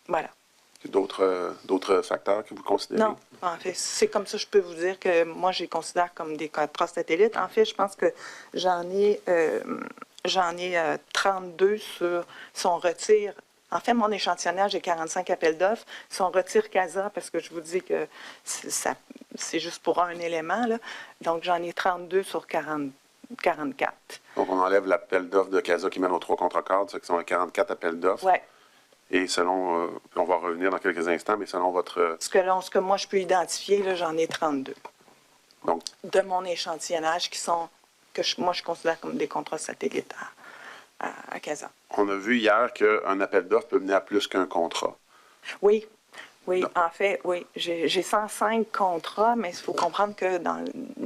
Voilà. D'autres facteurs que vous considérez? Non, en fait, c'est comme ça que je peux vous dire que moi, je les considère comme des contrats satellites. En fait, je pense que j'en ai 32 sur son retire. En fait, mon échantillonnage est 45 appels d'offres. Si on retire CASA, parce que je vous dis que c'est juste pour un élément, là, donc j'en ai 32 sur 44. Donc, on enlève l'appel d'offres de CASA qui mène aux 3 contre-cadres, ceux qui sont à 44 appels d'offres. Oui. Et selon, on va revenir dans quelques instants, mais selon votre... Ce que moi, je peux identifier, là, j'en ai 32. Donc, de mon échantillonnage qui sont, moi, je considère comme des contrats satellites à CASA. on a vu hier qu'un appel d'offres peut mener à plus qu'un contrat. Oui. Oui, Non. en fait, oui. J'ai 105 contrats, mais il faut comprendre que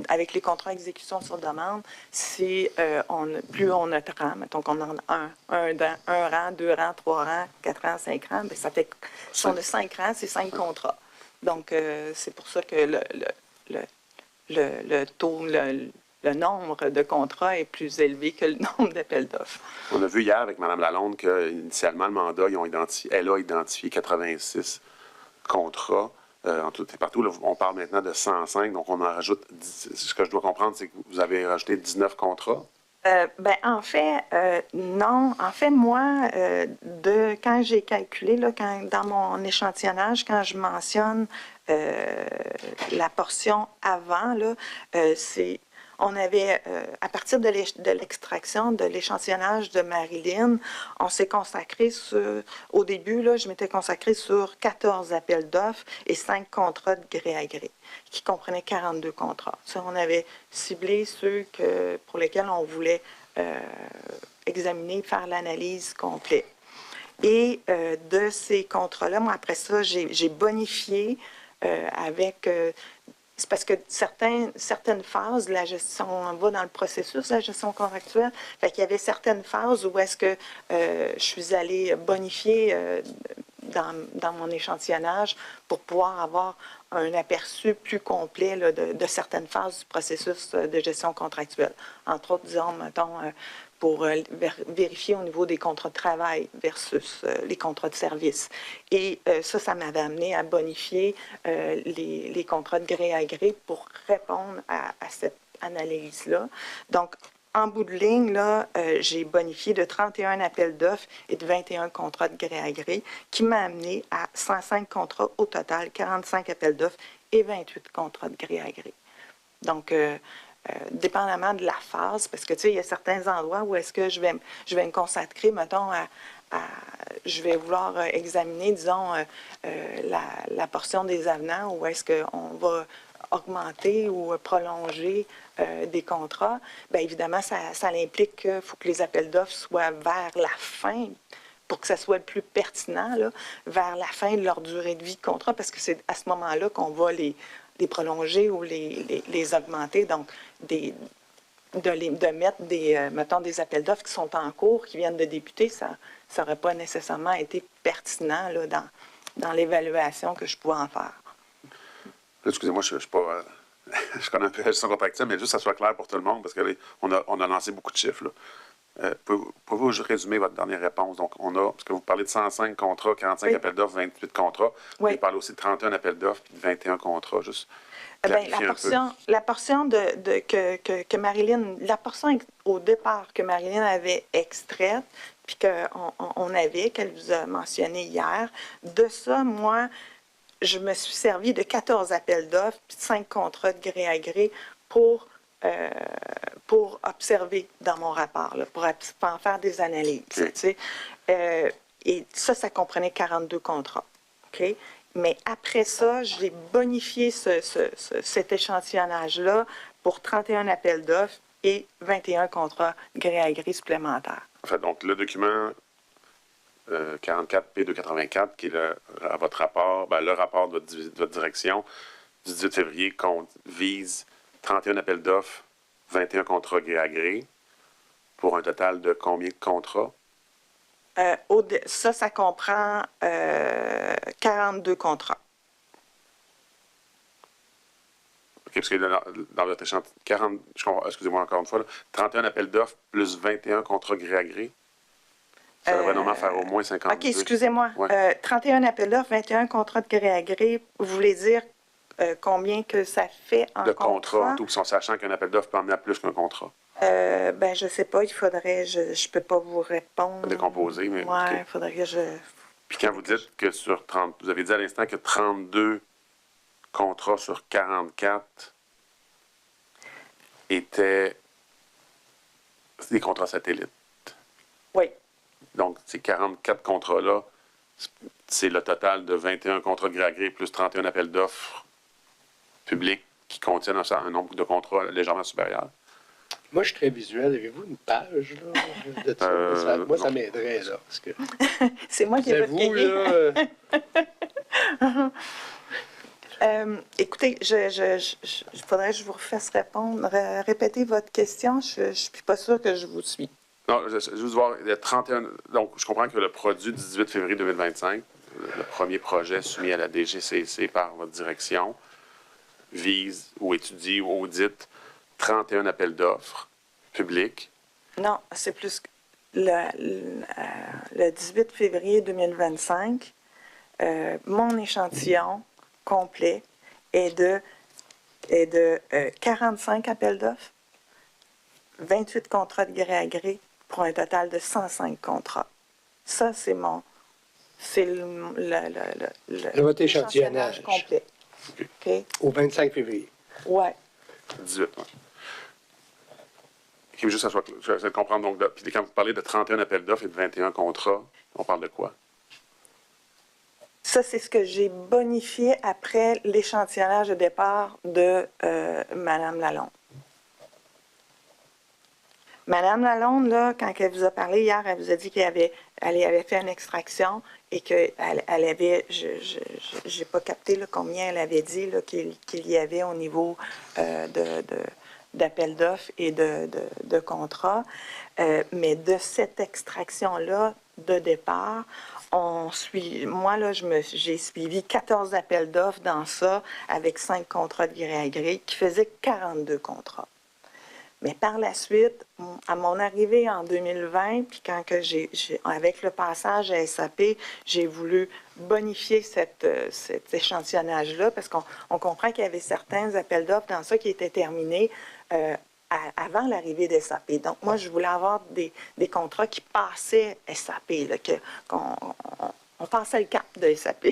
avec les contrats d'exécution sur demande, plus on a de rangs, mettons qu'on en a un rang, 2 rangs, 3 rangs, 4 rangs, 5 rangs, bien, ça fait, si on a 5 rangs, c'est 5 contrats. Donc, c'est pour ça que le taux, le nombre de contrats est plus élevé que le nombre d'appels d'offres. On a vu hier avec Mme Lalonde qu'initialement, le mandat, elle a identifié 86 contrats en tout et partout. Là, on parle maintenant de 105, donc on en rajoute 10. Ce que je dois comprendre, c'est que vous avez rajouté 19 contrats. En fait, non. En fait, moi, quand j'ai calculé, là, dans mon échantillonnage, quand je mentionne la portion avant, là, on avait, à partir de l'extraction, de l'échantillonnage de Marilyn, on s'est consacré au début, là, je m'étais consacrée sur 14 appels d'offres et 5 contrats de gré à gré, qui comprenaient 42 contrats. Ça, on avait ciblé ceux pour lesquels on voulait examiner, faire l'analyse complète. Et de ces contrats-là, moi, après ça, j'ai bonifié avec... c'est parce que certaines phases de la gestion, on va dans le processus de la gestion contractuelle, fait qu'il y avait certaines phases où est-ce que je suis allée bonifier dans mon échantillonnage pour pouvoir avoir un aperçu plus complet là, de certaines phases du processus de gestion contractuelle. Entre autres, disons, mettons, pour vérifier au niveau des contrats de travail versus les contrats de service. Et ça m'avait amené à bonifier les contrats de gré à gré pour répondre à cette analyse-là. Donc, en bout de ligne, là, j'ai bonifié de 31 appels d'offres et de 21 contrats de gré à gré, qui m'a amené à 105 contrats au total, 45 appels d'offres et 28 contrats de gré à gré. Donc, dépendamment de la phase, parce que, tu sais, il y a certains endroits où est-ce que je vais me consacrer, mettons, je vais vouloir examiner, disons, la portion des avenants où est-ce qu'on va augmenter ou prolonger des contrats. Bien évidemment, ça implique qu'il faut que les appels d'offres soient vers la fin, pour que ça soit le plus pertinent, là, vers la fin de leur durée de vie de contrat, parce que c'est à ce moment-là qu'on va les prolonger ou les augmenter. Donc, de mettre mettons, des appels d'offres qui sont en cours, qui viennent de débuter, ça n'aurait pas nécessairement été pertinent là, dans l'évaluation que je pouvais en faire. Excusez-moi, je ne suis pas... je connais un peu la gestion contractuelle, mais juste que ça soit clair pour tout le monde, parce qu'on a lancé beaucoup de chiffres. Là. Pouvez-vous juste résumer votre dernière réponse? Donc, parce que vous parlez de 105 contrats, 45 oui. appels d'offres, 28 contrats. Oui. Vous parlez aussi de 31 appels d'offres et de 21 contrats. Juste la portion que Marilyn, la portion au départ que Marilyn avait extraite, puis qu'elle vous a mentionné hier, de ça, moi, je me suis servi de 14 appels d'offres puis de 5 contrats de gré à gré pour observer dans mon rapport, là, pour en faire des analyses. Okay. Tu sais. Et ça comprenait 42 contrats. Okay? Mais après ça, j'ai bonifié cet échantillonnage-là pour 31 appels d'offres et 21 contrats gré à gré supplémentaires. En fait, donc, le document 44P284, qui est à votre rapport, le rapport de votre direction du 18 février, vise 31 appels d'offres, 21 contrats gré à gré, pour un total de combien de contrats? Ça comprend 42 contrats. OK, parce que dans votre échantillon, excusez-moi encore une fois, là, 31 appels d'offres plus 21 contrats gré à gré, ça devrait normalement faire au moins 52. OK, excusez-moi. Ouais. 31 appels d'offres, 21 contrats de gré à gré. Vous voulez dire combien que ça fait en De contrat? contrats, tout en sachant qu'un appel d'offres peut emmener à plus qu'un contrat. Je sais pas, il faudrait, je peux pas vous répondre. Décomposer, mais... Ouais, il OK. faudrait que je... Puis quand vous dites que sur 30... Vous avez dit à l'instant que 32 contrats sur 44 étaient des contrats satellites. Oui, Donc, ces 44 contrats-là, c'est le total de 21 contrats de gré à gré plus 31 appels d'offres publics qui contiennent un nombre de contrats légèrement supérieur. Moi, je suis très visuel. Avez-vous une page là, de ça? Moi, ça non. m'aiderait, là. Parce que, c'est moi qui ai votre j'avoue, cahier. là, Écoutez, il faudrait que je vous refasse répondre. Répétez votre question. Je ne suis pas sûre que je vous suis. Non, juste voir, il y a 31... Donc, je comprends que le produit du 18 février 2025, le premier projet soumis à la DGCC par votre direction, vise ou étudie ou audite 31 appels d'offres publics. Non, c'est plus que le 18 février 2025, mon échantillon complet est de 45 appels d'offres, 28 contrats de gré à gré pour un total de 105 contrats. Ça, c'est votre échantillonnage complet. OK? au 25 février. Ouais. 18, oui. OK, juste ça soit, je vais essayer de comprendre. Donc, puis quand vous parlez de 31 appels d'offres et de 21 contrats, on parle de quoi? Ça, c'est ce que j'ai bonifié après l'échantillonnage de départ de Mme Lalonde. Mme Lalonde, là, quand elle vous a parlé hier, elle vous a dit qu'elle avait fait une extraction et qu'elle avait, je n'ai pas capté là, combien elle avait dit là, qu'il y avait au niveau d'appels d'offres et de contrats. Mais de cette extraction-là de départ, moi, là, j'ai suivi 14 appels d'offres dans ça, avec 5 contrats de gré à gré, qui faisaient 42 contrats. Mais par la suite, à mon arrivée en 2020, puis quand avec le passage à SAP, j'ai voulu bonifier cet échantillonnage-là, parce qu'on comprend qu'il y avait certains appels d'offres dans ça qui étaient terminés avant l'arrivée de SAP. Donc, moi, je voulais avoir des contrats qui passaient SAP, là, on passait le cap de SAP.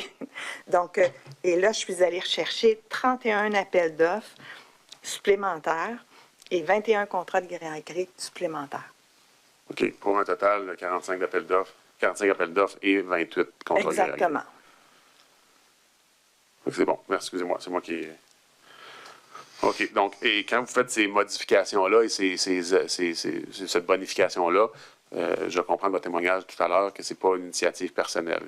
Donc, et là, je suis allée rechercher 31 appels d'offres supplémentaires et 21 contrats de gré à gré supplémentaires. OK, pour un total de 45 appels d'offres et 28 contrats de gré à gré. Exactement. Donc, c'est bon. Merci, excusez-moi, c'est moi qui... OK, donc, et quand vous faites ces modifications-là et cette bonification-là, je comprends de votre témoignage tout à l'heure que ce n'est pas une initiative personnelle.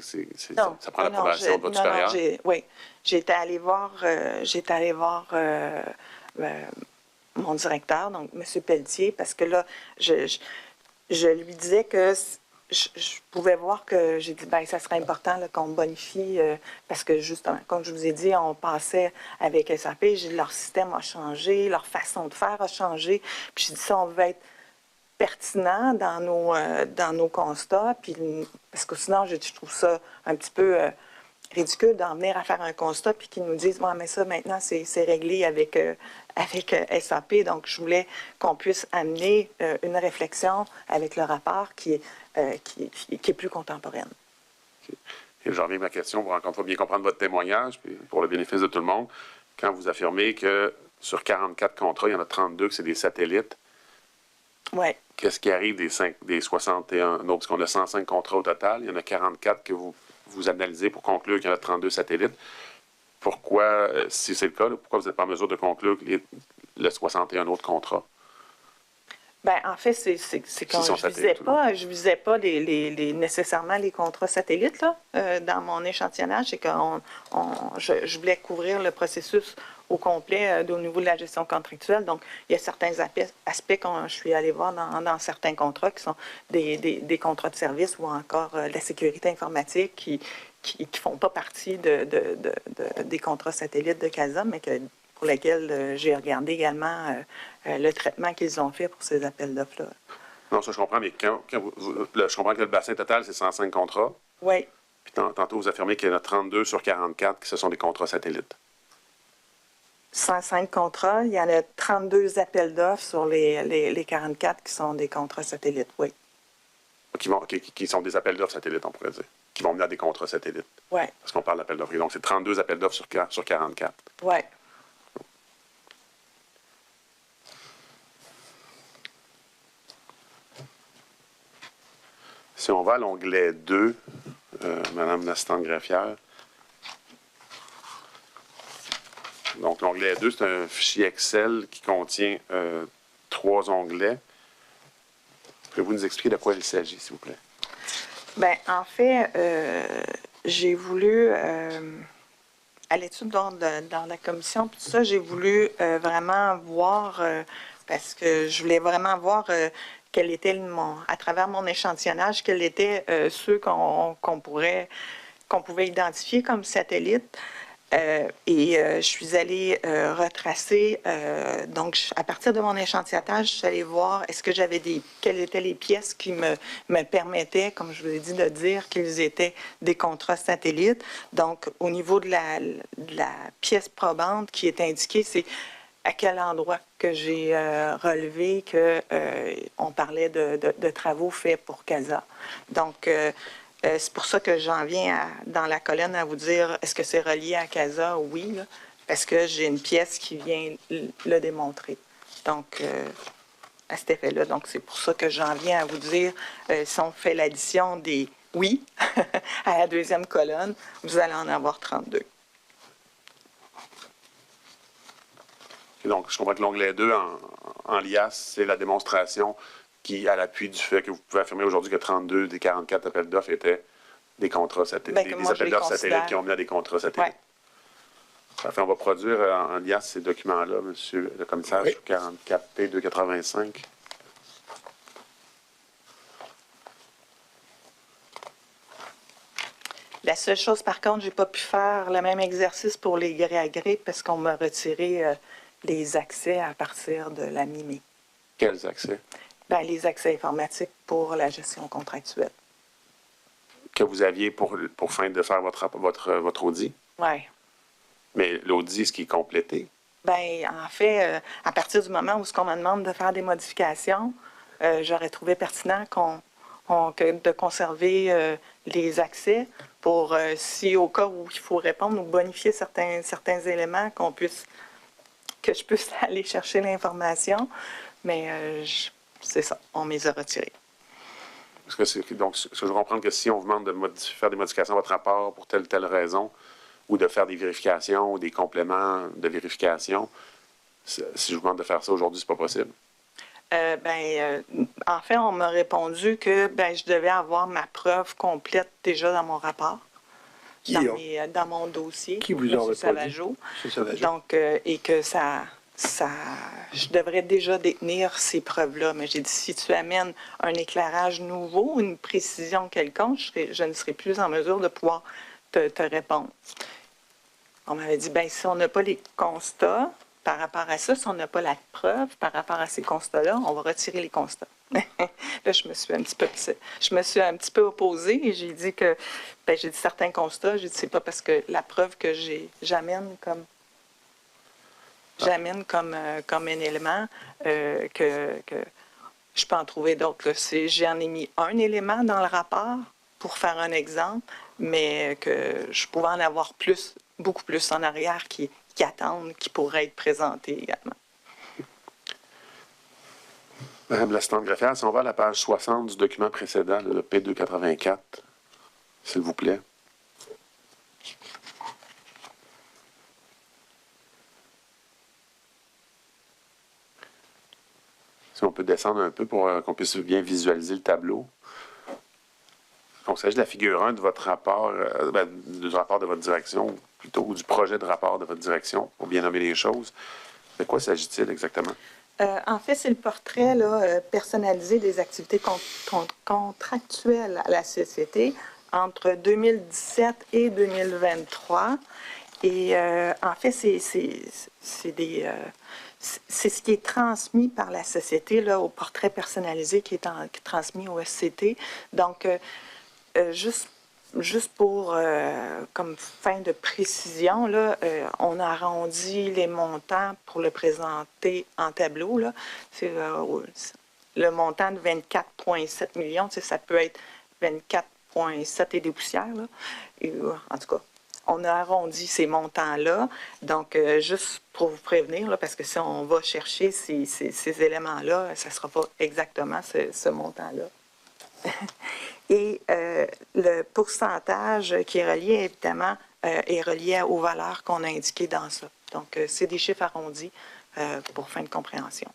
Non, ça prend l'approbation de votre supérieur. Oui, j'étais allée voir mon directeur, donc M. Pelletier, parce que là, je lui disais que je pouvais voir que j'ai dit, ça serait important là, qu'on bonifie, parce que justement, comme je vous ai dit, on passait avec SAP, leur système a changé, leur façon de faire a changé, puis j'ai dit, ça, on veut être pertinent dans nos constats, puis, parce que sinon, je trouve ça un petit peu ridicule d'en venir à faire un constat, puis qu'ils nous disent, mais ça, maintenant, c'est réglé avec SAP. Donc, je voulais qu'on puisse amener une réflexion avec le rapport qui est plus contemporaine. Okay. Et j'en reviens à ma question pour encore une fois bien comprendre votre témoignage, puis pour le bénéfice de tout le monde. Quand vous affirmez que sur 44 contrats, il y en a 32 que c'est des satellites, ouais. Qu'est-ce qui arrive des 61 autres? Parce qu'on a 105 contrats au total, il y en a 44 que vous analysez pour conclure qu'il y en a 32 satellites. Pourquoi, si c'est le cas, pourquoi vous n'êtes pas en mesure de conclure le 61 autres contrats? Ben, en fait, c'est quand sont satellites, je visais pas nécessairement les contrats satellites là, dans mon échantillonnage. C'est que je voulais couvrir le processus au complet au niveau de la gestion contractuelle. Donc, il y a certains aspects quand je suis allée voir dans certains contrats qui sont des contrats de service ou encore de la sécurité informatique qui font pas partie des contrats satellites de CASA, mais pour lesquels j'ai regardé également le traitement qu'ils ont fait pour ces appels d'offres-là. Non, ça, je comprends, mais je comprends que le bassin total, c'est 105 contrats. Oui. Puis tantôt, vous affirmez qu'il y en a 32 sur 44 qui ce sont des contrats satellites. 105 contrats. Il y en a 32 appels d'offres sur les 44 qui sont des contrats satellites, oui. Qui sont des appels d'offres satellites, on pourrait dire. Qui vont mener à des contrats satellites. Oui. Parce qu'on parle d'appels d'offres. Donc, c'est 32 appels d'offres sur 44. Oui. Si on va à l'onglet 2, Madame l'assistante greffière. Donc, l'onglet 2, c'est un fichier Excel qui contient 3 onglets. Pouvez-vous nous expliquer de quoi il s'agit, s'il vous plaît? Bien, en fait, j'ai voulu, à l'étude dans la commission, tout ça, j'ai voulu vraiment voir, parce que je voulais vraiment voir quel était à travers mon échantillonnage, quels étaient ceux qu'on pouvait identifier comme satellites. Je suis allée retracer, donc à partir de mon échantillonnage, je suis allée voir quelles étaient les pièces qui me permettaient, comme je vous ai dit, de dire qu'ils étaient des contrats satellites. Donc, au niveau de la pièce probante qui est indiquée, c'est à quel endroit que j'ai relevé qu'on parlait de travaux faits pour CASA. Donc, c'est pour ça que j'en viens dans la colonne à vous dire, est-ce que c'est relié à CASA? Oui, là, parce que j'ai une pièce qui vient le démontrer. Donc, à cet effet-là. Donc, c'est pour ça que j'en viens à vous dire, si on fait l'addition des oui à la deuxième colonne, vous allez en avoir 32. Et donc, je comprends que l'onglet 2 en LIAS, c'est la démonstration qui, à l'appui du fait que vous pouvez affirmer aujourd'hui que 32 des 44 appels d'offres étaient des contrats satellites, Bien, des appels d'offres satellites qui ont mené à des contrats satellites. Ouais. Parfait, on va produire en LIAS ces documents-là, Monsieur le commissaire, Oui. sur 44P 285. La seule chose, par contre, j'ai pas pu faire le même exercice pour les gré à gré parce qu'on m'a retiré les accès à partir de la mi-mai. Quels accès? Bien, les accès informatiques pour la gestion contractuelle. Que vous aviez pour fin de faire votre audit? Oui. Mais l'audit, ce qui est complété? Bien, en fait, à partir du moment où on me demande de faire des modifications, j'aurais trouvé pertinent de conserver les accès pour, si au cas où il faut répondre ou bonifier certains éléments, que je puisse aller chercher l'information. Mais c'est ça, on me les a retirés. Donc, je veux comprendre que si on vous demande de faire des modifications à votre rapport pour telle ou telle raison, ou de faire des vérifications ou des compléments de vérification, si je vous demande de faire ça aujourd'hui, c'est pas possible? En fait, on m'a répondu que je devais avoir ma preuve complète déjà dans mon rapport, dans mon dossier. Qui vous en répondu? Donc, et que je devrais déjà détenir ces preuves-là. Mais j'ai dit, si tu amènes un éclairage nouveau, une précision quelconque, je ne serai plus en mesure de pouvoir te répondre. On m'avait dit, si on n'a pas les constats par rapport à ça, si on n'a pas la preuve par rapport à ces constats-là, on va retirer les constats. Là, je me suis un petit peu opposée et j'ai dit que, j'ai dit certains constats, j'ai dit, c'est pas parce que la preuve que j'amène comme un élément que je peux en trouver d'autres. J'en ai mis un élément dans le rapport pour faire un exemple, mais que je pouvais en avoir beaucoup plus en arrière qui attendent, qui pourraient être présentés également. Madame l'assistante greffière, si on va à la page 60 du document précédent, le P284, s'il vous plaît. Si on peut descendre un peu pour qu'on puisse bien visualiser le tableau. Donc, il s'agit de la figure 1 de votre rapport, du rapport de votre direction, ou plutôt, ou du projet de rapport de votre direction, pour bien nommer les choses. De quoi s'agit-il exactement? En fait, c'est le portrait là, personnalisé des activités contractuelles à la société entre 2017 et 2023. Et en fait, c'est ce qui est transmis par la société là, au portrait personnalisé qui est transmis au SCT. Donc, juste pour, comme fin de précision, là, on a arrondi les montants pour le présenter en tableau. Là. C'est le montant de 24,7 millions. Ça peut être 24,7 et des poussières. Là. Et, en tout cas, on a arrondi ces montants-là. Donc, juste pour vous prévenir, là, parce que si on va chercher ces éléments-là, ça ne sera pas exactement ce montant-là. Et le pourcentage qui est relié, évidemment, est relié aux valeurs qu'on a indiquées dans ça. Donc, c'est des chiffres arrondis pour fin de compréhension.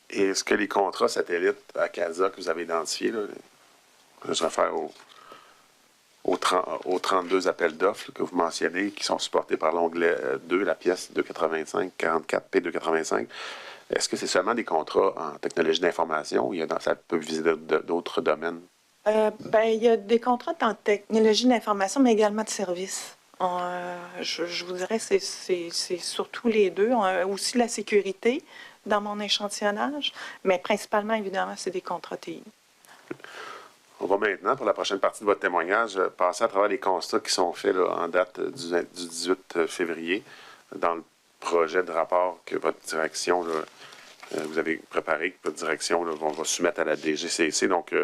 Et est-ce que les contrats satellites à CASA que vous avez identifiés, là, je réfère aux 32 appels d'offres que vous mentionnez, qui sont supportés par l'onglet 2, la pièce 285, 44P 285, est-ce que c'est seulement des contrats en technologie d'information ou ça peut viser d'autres domaines? Il y a des contrats en technologie d'information, mais également de services. Je vous dirais que c'est surtout les deux. Aussi la sécurité dans mon échantillonnage, mais principalement, évidemment, c'est des contrats TI. On va maintenant, pour la prochaine partie de votre témoignage, passer à travers les constats qui sont faits là, en date du 18 février dans le projet de rapport que votre direction vous avez préparé, que votre direction va soumettre à la DGCC. Donc,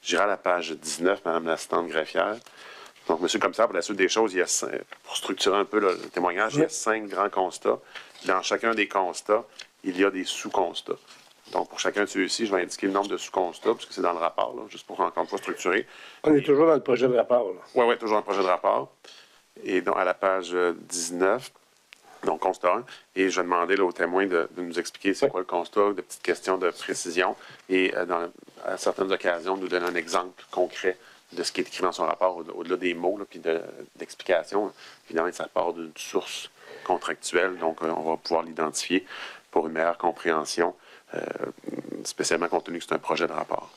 j'irai à la page 19, Mme l'assistante greffière. Donc, monsieur le commissaire, pour la suite des choses, pour structurer un peu le témoignage, il y a 5 grands constats. Dans chacun des constats, il y a des sous-constats. Donc, pour chacun de ceux-ci, je vais indiquer le nombre de sous-constats, puisque c'est dans le rapport, là, juste pour encore une fois structurer. On est toujours dans le projet de rapport. Oui, toujours dans le projet de rapport. Et donc, à la page 19, donc constat 1, et je vais demander là, aux témoins de nous expliquer c'est quoi le constat, de petites questions de précision, et à certaines occasions, de nous donner un exemple concret de ce qui est écrit dans son rapport, au-delà des mots, là, puis d'explications. Évidemment, ça part d'une source contractuelle, donc on va pouvoir l'identifier pour une meilleure compréhension, spécialement compte tenu que c'est un projet de rapport.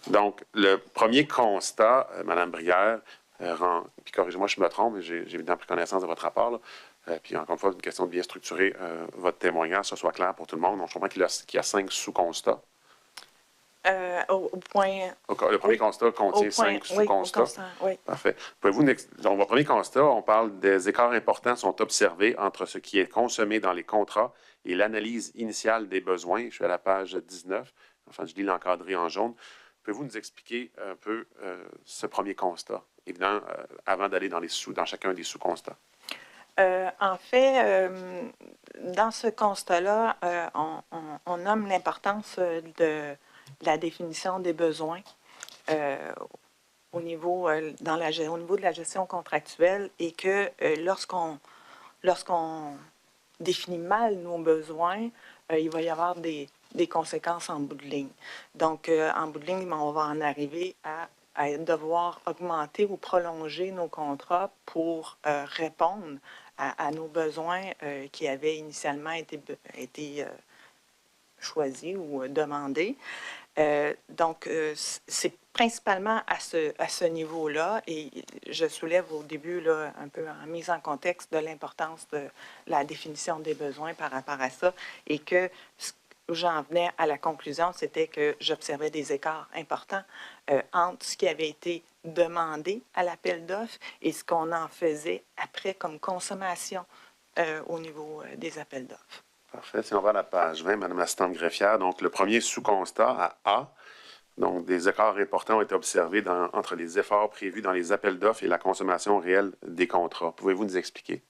Donc, le premier constat, Mme Brière, puis corrigez-moi si je me trompe, mais j'ai évidemment pris connaissance de votre rapport, là, puis encore une fois, une question de bien structurer votre témoignage, que ce soit clair pour tout le monde. Donc, je comprends qu'il y a 5 sous-constats. Le premier constat contient 5 sous-constats. Oui. Parfait. Pouvez-vous donc, votre premier constat, on parle des écarts importants sont observés entre ce qui est consommé dans les contrats et l'analyse initiale des besoins. Je suis à la page 19. Enfin, je lis l'encadré en jaune. Pouvez-vous nous expliquer un peu ce premier constat, évidemment, avant d'aller dans chacun des sous-constats? En fait, dans ce constat-là, on nomme l'importance de la définition des besoins au niveau de la gestion contractuelle et que lorsqu'on définit mal nos besoins, il va y avoir des conséquences en bout de ligne. Donc, en bout de ligne, on va en arriver à devoir augmenter ou prolonger nos contrats pour répondre à nos besoins qui avaient initialement été choisis ou demandés. Donc, c'est principalement à ce niveau-là, et je soulève au début là, un peu en mise en contexte de l'importance de la définition des besoins par rapport à ça, et que j'en venais à la conclusion, c'était que j'observais des écarts importants entre ce qui avait été demandé à l'appel d'offres et ce qu'on en faisait après comme consommation au niveau des appels d'offres. Parfait. Si on va à la page 20, Mme l'assistante greffière, donc le premier sous-constat à A, donc des écarts importants ont été observés entre les efforts prévus dans les appels d'offres et la consommation réelle des contrats. Pouvez-vous nous expliquer?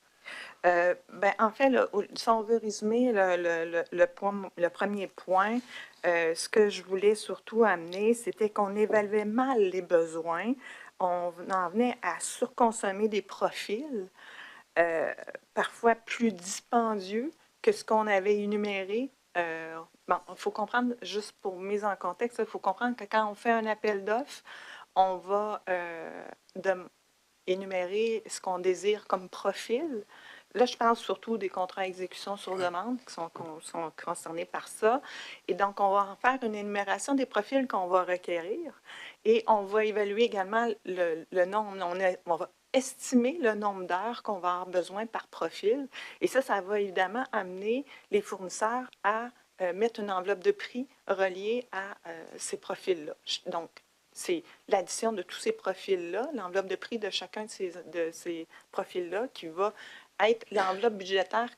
En fait, si on veut résumer le premier point, ce que je voulais surtout amener, c'était qu'on évaluait mal les besoins. On en venait à surconsommer des profils, parfois plus dispendieux que ce qu'on avait énuméré, bon, il faut comprendre, juste pour mise en contexte, il faut comprendre que quand on fait un appel d'offres, on va énumérer ce qu'on désire comme profil. Là, je parle surtout des contrats à exécution sur demande qui sont concernés par ça. Et donc, on va en faire une énumération des profils qu'on va requérir. Et on va évaluer également le nombre, on va estimer le nombre d'heures qu'on va avoir besoin par profil. Et ça va évidemment amener les fournisseurs à mettre une enveloppe de prix reliée à ces profils-là. Donc, c'est l'addition de tous ces profils-là, l'enveloppe de prix de chacun de ces profils-là qui va être l'enveloppe budgétaire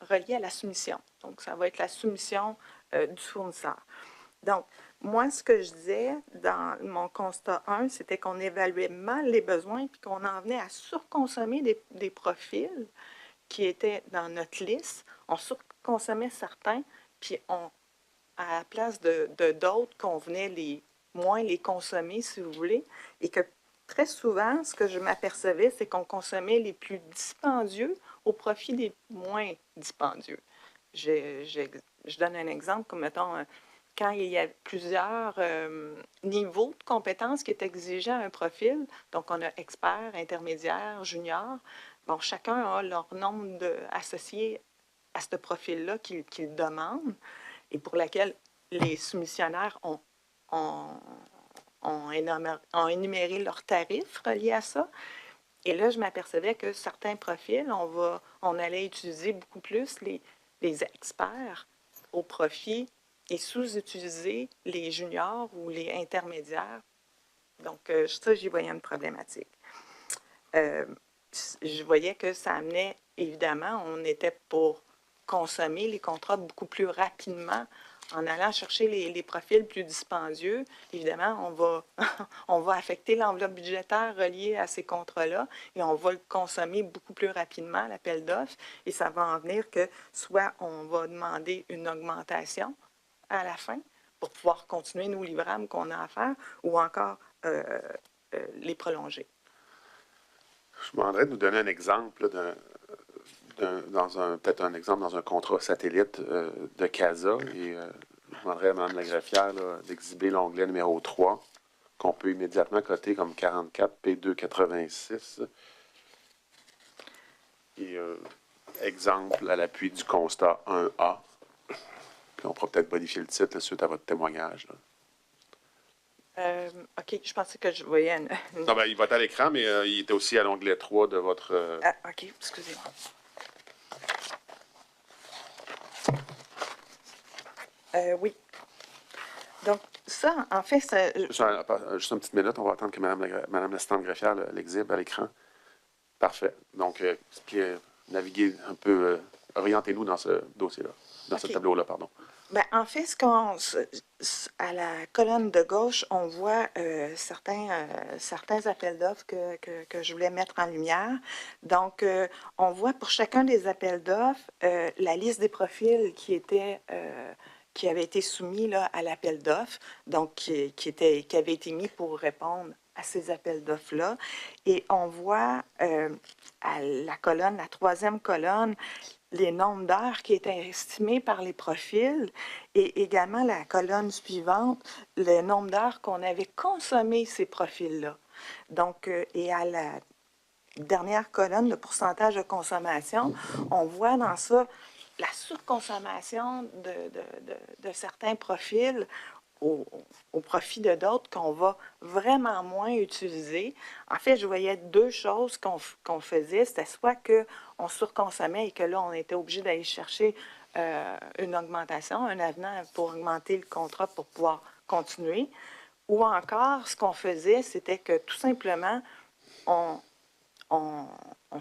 reliée à la soumission. Donc, ça va être la soumission du fournisseur. Donc, moi, ce que je disais dans mon constat 1, c'était qu'on évaluait mal les besoins puis qu'on en venait à surconsommer des profils qui étaient dans notre liste. On surconsommait certains, puis à la place de d'autres, qu'on venait moins les consommer, si vous voulez, et que très souvent, ce que je m'apercevais, c'est qu'on consommait les plus dispendieux au profit des moins dispendieux. Je donne un exemple, comme mettons, quand il y a plusieurs niveaux de compétences qui est exigé à un profil, donc on a expert, intermédiaire, junior, bon, chacun a leur nombre associés à ce profil-là qu'ils demandent et pour laquelle les soumissionnaires ont énuméré leurs tarifs reliés à ça. Et là, je m'apercevais que certains profils, on allait utiliser beaucoup plus les experts au profit et sous-utiliser les juniors ou les intermédiaires. Donc, ça, j'y voyais une problématique. Je voyais que ça amenait, évidemment, on était pour consommer les contrats beaucoup plus rapidement en allant chercher les profils plus dispendieux. Évidemment, on va affecter l'enveloppe budgétaire reliée à ces contrats-là et on va le consommer beaucoup plus rapidement, l'appel d'offres, et ça va en venir que soit on va demander une augmentation à la fin pour pouvoir continuer nos livrables qu'on a à faire ou encore les prolonger. Je vous demanderais de nous donner un exemple peut-être un exemple dans un contrat satellite de CASA et je demanderais à Mme la greffière d'exhiber l'onglet numéro 3 qu'on peut immédiatement coter comme 44 P286. Et exemple à l'appui du constat 1A. Puis on pourra peut-être modifier le titre suite à votre témoignage. OK, je pensais que je voyais Non, ben, il va être à l'écran, mais il était aussi à l'onglet 3 de votre... Ah, OK, excusez-moi. Oui. Donc, ça, en fait, ça... Juste une petite minute, on va attendre que Mme l'assistante greffière l'exhibe à l'écran. Parfait. Donc, naviguez un peu, orientez-nous dans ce dossier-là, dans ce tableau-là, pardon. Bien, en fait, à la colonne de gauche, on voit certains appels d'offres que je voulais mettre en lumière. Donc, on voit pour chacun des appels d'offres la liste des profils qui avaient été soumis là, à l'appel d'offres, donc qui avaient été mis pour répondre à ces appels d'offres-là. Et on voit à la troisième colonne, les nombres d'heures qui étaient estimés par les profils et également la colonne suivante, le nombre d'heures qu'on avait consommé ces profils-là. Donc, et à la dernière colonne, le pourcentage de consommation, on voit dans ça la surconsommation de certains profils au profit de d'autres qu'on va vraiment moins utiliser. En fait, je voyais deux choses qu'on faisait. C'était soit qu'on surconsommait et que là, on était obligé d'aller chercher une augmentation, un avenant pour augmenter le contrat pour pouvoir continuer. Ou encore, ce qu'on faisait, c'était que tout simplement, on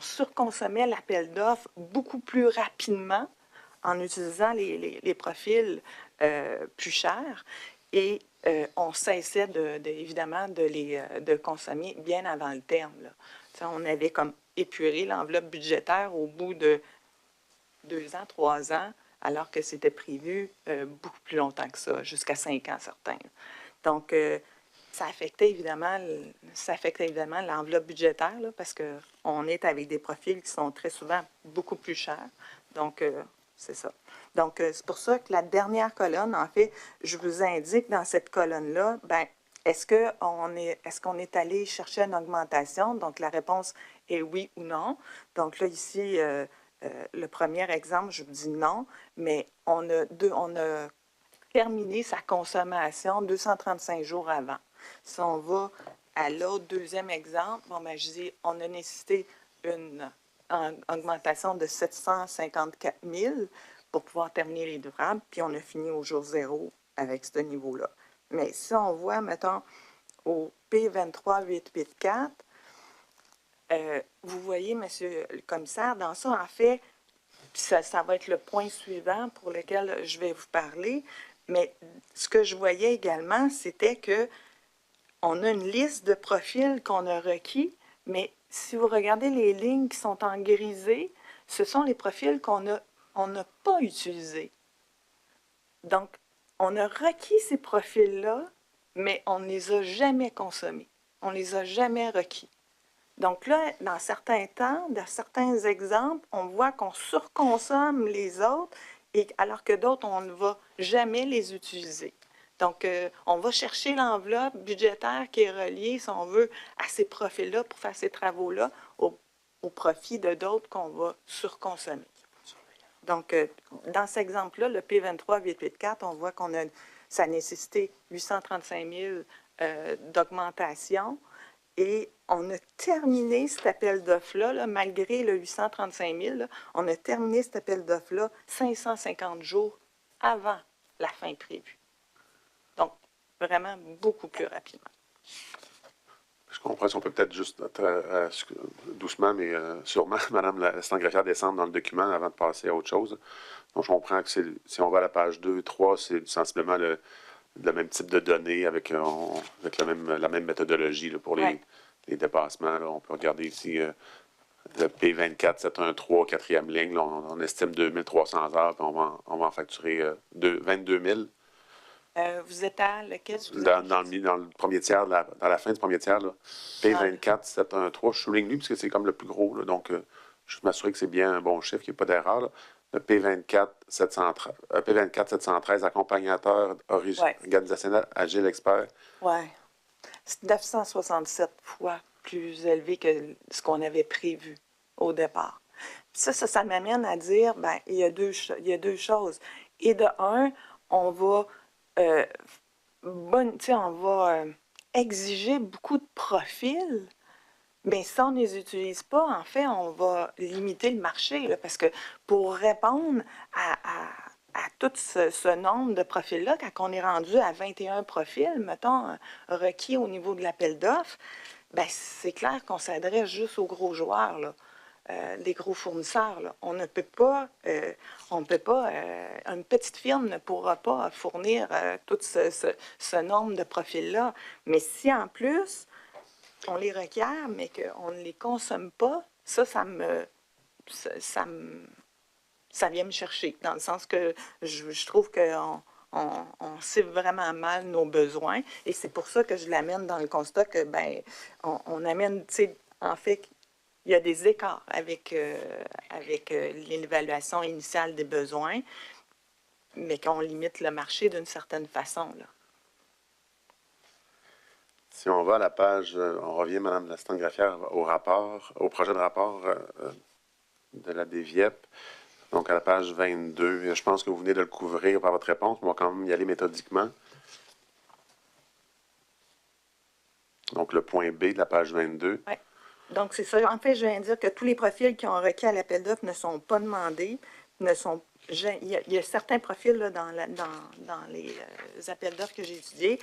surconsommait l'appel d'offres beaucoup plus rapidement en utilisant les profils plus chers. Et on cessait évidemment de consommer bien avant le terme. Là. On avait comme épuré l'enveloppe budgétaire au bout de 2 ans, 3 ans, alors que c'était prévu beaucoup plus longtemps que ça, jusqu'à 5 ans certains. Donc, ça affectait évidemment l'enveloppe budgétaire là, parce qu'on est avec des profils qui sont très souvent beaucoup plus chers. Donc, c'est ça. Donc, c'est pour ça que la dernière colonne, en fait, je vous indique dans cette colonne-là, ben, est-ce qu'on est allé chercher une augmentation? Donc, la réponse est oui ou non. Donc là, ici, le premier exemple, je vous dis non, mais on a terminé sa consommation 235 jours avant. Si on va à l'autre deuxième exemple, bon, ben, je dis, on a nécessité une augmentation de 754 000 pour pouvoir terminer les livrables, puis on a fini au jour zéro avec ce niveau-là. Mais si on voit, mettons, au P23884, vous voyez, monsieur le commissaire, dans ça, en fait, puis ça va être le point suivant pour lequel je vais vous parler, mais ce que je voyais également, c'était que on a une liste de profils qu'on a requis, mais si vous regardez les lignes qui sont en grisé, ce sont les profils qu'on n'a pas utilisés. Donc, on a requis ces profils-là, mais on ne les a jamais consommés. On ne les a jamais requis. Donc là, dans certains temps, dans certains exemples, on voit qu'on surconsomme les autres, alors que d'autres, on ne va jamais les utiliser. Donc, on va chercher l'enveloppe budgétaire qui est reliée, si on veut, à ces profils-là pour faire ces travaux-là au profit de d'autres qu'on va surconsommer. Donc, dans cet exemple-là, le P23884, on voit ça a nécessité 835 000 d'augmentation et on a terminé cet appel d'offres-là, malgré le 835 000, on a terminé cet appel d'offres-là 550 jours avant la fin prévue. Donc, vraiment beaucoup plus rapidement. Je comprends si on peut peut-être juste, doucement, mais sûrement, Madame la stenographière, descendre dans le document avant de passer à autre chose. Donc, je comprends que si on va à la page 2, 3, c'est sensiblement le même type de données avec la même méthodologie là, pour les dépassements. Là. On peut regarder ici le P24713, quatrième ligne. Là, on estime 2300 heures, puis on va en facturer 22 000. Vous êtes à lequel? Dans le premier tiers, dans la fin du premier tiers, là, P24713, je souligne lui parce que c'est comme le plus gros. Là, donc, je m'assurer que c'est bien un bon chiffre, qu'il n'y ait pas d'erreur. Là. Le P24713, accompagnateur organisationnel Agile Expert. Oui. C'est 967 fois plus élevé que ce qu'on avait prévu au départ. Puis ça m'amène à dire, ben il y a deux choses. Et de un, on va exiger beaucoup de profils, mais si on ne les utilise pas, en fait, on va limiter le marché, là, parce que pour répondre à tout ce nombre de profils-là, quand on est rendu à 21 profils, mettons, requis au niveau de l'appel d'offres, ben c'est clair qu'on s'adresse juste aux gros joueurs, là. Les gros fournisseurs. Là. On ne peut pas, une petite firme ne pourra pas fournir tout ce nombre de profils-là. Mais si en plus, on les requiert, mais qu'on ne les consomme pas, ça vient me chercher, dans le sens que je trouve qu'on cible vraiment mal nos besoins. Et c'est pour ça que je l'amène dans le constat que, ben, on amène, tu sais, en fait, il y a des écarts avec l'évaluation initiale des besoins, mais qu'on limite le marché d'une certaine façon. Là. Si on va à la page, on revient, Madame la stenographière, au projet de rapport de la DVIEP, donc à la page 22. Je pense que vous venez de le couvrir par votre réponse. On va quand même y aller méthodiquement. Donc, le point B de la page 22. Oui. Donc, c'est ça. En fait, je viens de dire que tous les profils qui ont requis à l'appel d'offres ne sont pas demandés. Il y a certains profils là, dans les appels d'offres que j'ai étudiés.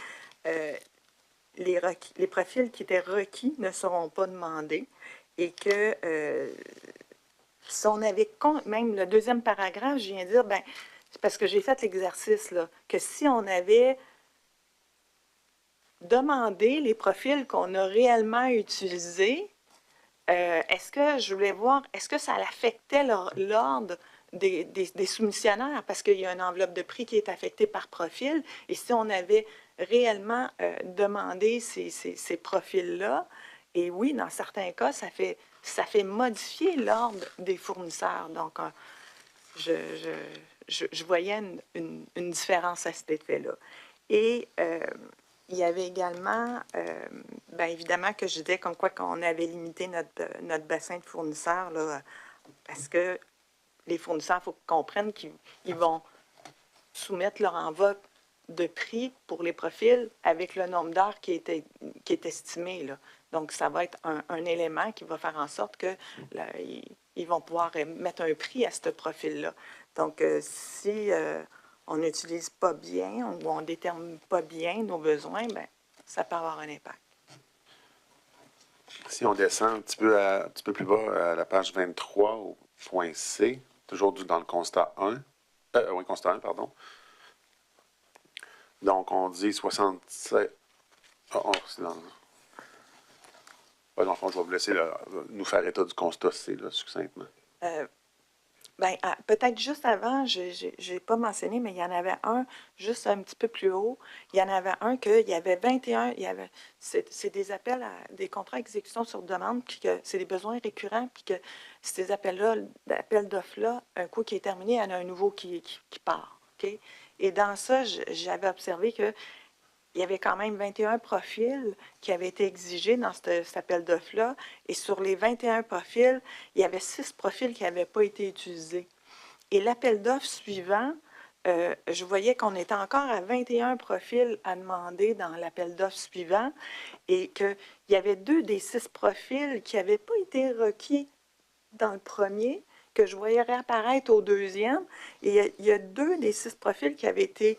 Les profils qui étaient requis ne seront pas demandés. Et que si on avait... Même le deuxième paragraphe, je viens de dire, ben, c'est parce que j'ai fait l'exercice, là, que si on avait demandé les profils qu'on a réellement utilisés, est-ce que je voulais voir, est-ce que ça affectait l'ordre des soumissionnaires? Parce qu'il y a une enveloppe de prix qui est affectée par profil. Et si on avait réellement demandé ces profils-là, et oui, dans certains cas, ça fait modifier l'ordre des fournisseurs. Donc, je voyais une différence à cet effet-là. Et il y avait également, bien évidemment, que je disais comme quoi qu'on avait limité notre bassin de fournisseurs, là, parce que les fournisseurs, il faut qu'ils comprennent qu'ils vont soumettre leur enveloppe de prix pour les profils avec le nombre d'heures qui est estimé, là. Donc, ça va être un élément qui va faire en sorte que là, ils vont pouvoir mettre un prix à ce profil-là. Donc, si on n'utilise pas bien ou on ne détermine pas bien nos besoins, bien, ça peut avoir un impact. Si on descend un petit peu plus bas à la page 23 au point C, toujours dans le constat 1, oui, constat 1, pardon. Donc, on dit 67. C'est dans. Ouais, dans le fond, je vais vous laisser là, nous faire état du constat C, là, succinctement. Bien, peut-être juste avant, je n'ai pas mentionné, mais il y en avait un juste un petit peu plus haut. Il y en avait un qu'il y avait 21, c'est des appels à des contrats d'exécution sur demande, puis que c'est des besoins récurrents, puis que ces appels-là, l'appel d'offres-là, un coup qui est terminé, il y en a un nouveau qui part. OK? Et dans ça, j'avais observé que il y avait quand même 21 profils qui avaient été exigés dans cet appel d'offres-là. Et sur les 21 profils, il y avait 6 profils qui n'avaient pas été utilisés. Et l'appel d'offres suivant, je voyais qu'on était encore à 21 profils à demander dans l'appel d'offres suivant et qu'il y avait 2 des 6 profils qui n'avaient pas été requis dans le premier, que je voyais réapparaître au deuxième. Et il y a 2 des 6 profils qui avaient été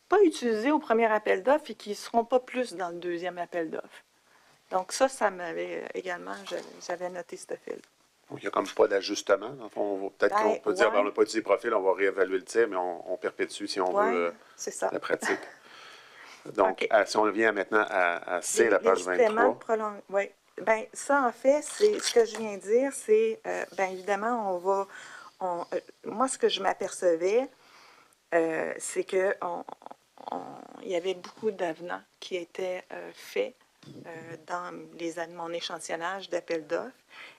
pas utilisés au premier appel d'offres et qui ne seront pas plus dans le deuxième appel d'offres. Donc ça m'avait également, j'avais noté ce fait-là. Donc, il n'y a comme pas d'ajustement. Peut-être qu'on peut dire, on n'a pas utilisé le profil, on va réévaluer le tir, mais on perpétue, si on veut, c'est la pratique. Donc, si on revient maintenant à C, la page 23. Oui. Bien, ça, en fait, c'est ce que je viens de dire, c'est, bien évidemment, moi, ce que je m'apercevais, c'est que il y avait beaucoup d'avenants qui étaient faits dans mon échantillonnage d'appels d'offres.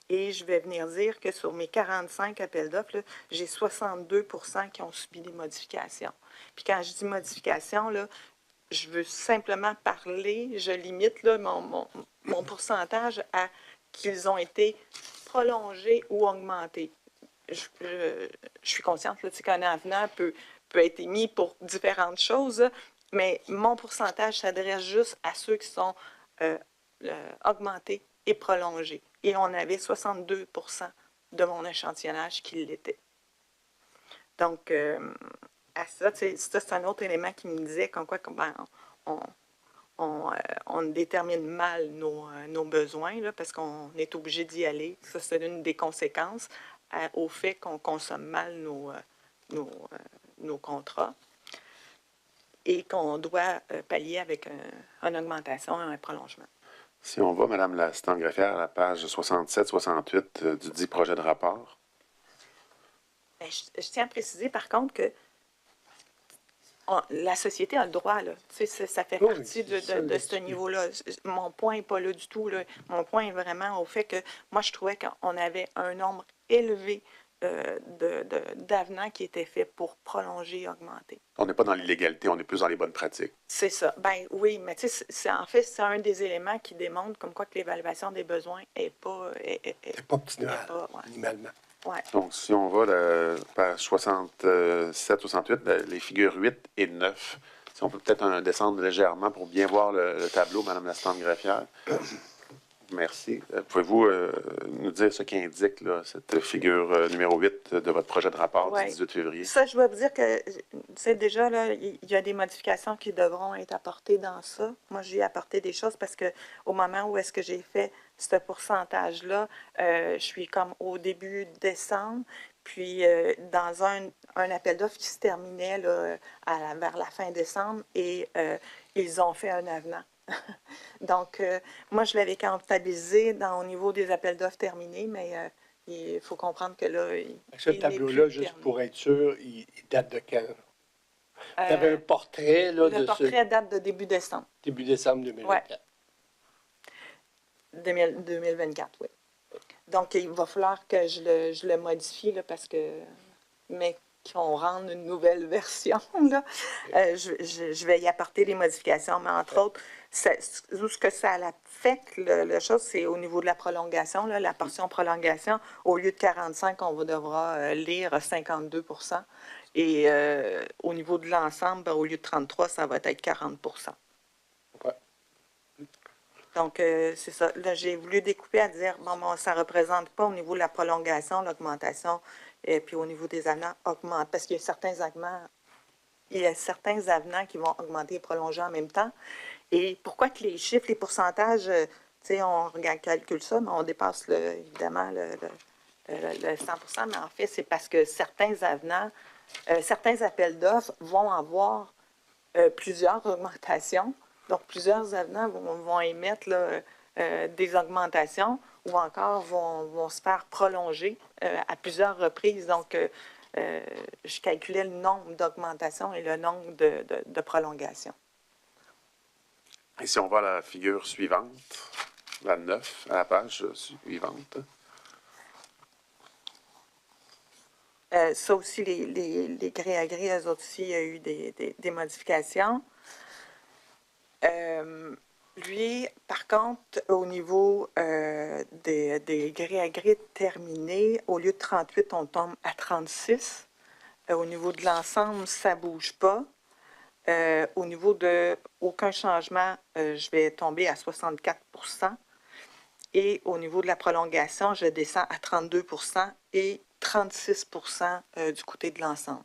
Et je vais venir dire que sur mes 45 appels d'offres, j'ai 62 qui ont subi des modifications. Puis quand je dis modifications, là, je veux simplement parler, je limite là, mon pourcentage à qu'ils ont été prolongés ou augmentés. Je suis consciente qu'un avenant peut être émis pour différentes choses, mais mon pourcentage s'adresse juste à ceux qui sont augmentés et prolongés. Et on avait 62 de mon échantillonnage qui l'était. Donc, à ça, c'est un autre élément qui me disait comme quoi on détermine mal nos besoins là, parce qu'on est obligé d'y aller. Ça, c'est une des conséquences au fait qu'on consomme mal nos contrats et qu'on doit pallier avec une augmentation, un prolongement. Si on va, Madame l'assistante greffière, à la page 67-68 du dit projet de rapport. Bien, je tiens à préciser, par contre, que la société a le droit, là. Ça fait partie de ce niveau-là. Mon point n'est pas là du tout, là. Mon point est vraiment au fait que moi, je trouvais qu'on avait un nombre élevé d'avenants qui étaient faits pour prolonger et augmenter. On n'est pas dans l'illégalité, on est plus dans les bonnes pratiques. C'est ça. Ben oui, mais tu sais, en fait, c'est un des éléments qui démontre comme quoi que l'évaluation des besoins n'est pas... C'est pas optimal, minimalement. Ouais. Donc, si on va à la page 67-68, les figures 8 et 9, si on peut peut-être descendre légèrement pour bien voir le tableau, Madame l'assistante greffière. Merci. Pouvez-vous nous dire ce qu'indique là, cette figure numéro 8 de votre projet de rapport du 18 février? Ça, je dois vous dire que, déjà, là, il y a des modifications qui devront être apportées dans ça. Moi, j'ai apporté des choses parce qu'au moment où est-ce que j'ai fait ce pourcentage-là, je suis comme au début décembre, puis dans un appel d'offres qui se terminait là, vers la fin décembre, et ils ont fait un avenant. Donc, moi, je l'avais comptabilisé au niveau des appels d'offres terminés, mais il faut comprendre que là, ce tableau-là, juste pour être sûr, il date de quand? Il y avait un portrait là, le portrait date de début décembre. Début décembre 2024. Ouais. 2024, oui. Donc, il va falloir que je le modifie là, parce que mais qu'on rende une nouvelle version, là. Je vais y apporter des modifications, mais entre autres, ce que ça affecte, la chose, c'est au niveau de la prolongation, là, la portion prolongation. Au lieu de 45, on devra lire 52 %. Et au niveau de l'ensemble, ben, au lieu de 33, ça va être 40 %. Ouais. Donc, c'est ça. Là, j'ai voulu découper à dire, bon, ça ne représente pas au niveau de la prolongation, l'augmentation, et puis au niveau des avenants, augmente. Parce qu'il y a certains avenants qui vont augmenter et prolonger en même temps. Et pourquoi que les chiffres, les pourcentages, tu sais, on calcule ça, mais on dépasse évidemment le 100 %, mais en fait, c'est parce que certains avenants, certains appels d'offres vont avoir plusieurs augmentations. Donc, plusieurs avenants vont émettre là, des augmentations ou encore vont se faire prolonger à plusieurs reprises. Donc, je calculais le nombre d'augmentations et le nombre de prolongations. Et si on va à la figure suivante, la 9, à la page suivante. Ça aussi, les gré à gré, eux autres aussi, il y a eu des modifications. Lui, par contre, au niveau des gré à gré terminés, au lieu de 38, on tombe à 36. Au niveau de l'ensemble, ça ne bouge pas. Au niveau de aucun changement, je vais tomber à 64 %. Et au niveau de la prolongation, je descends à 32 % et 36 % du côté de l'ensemble.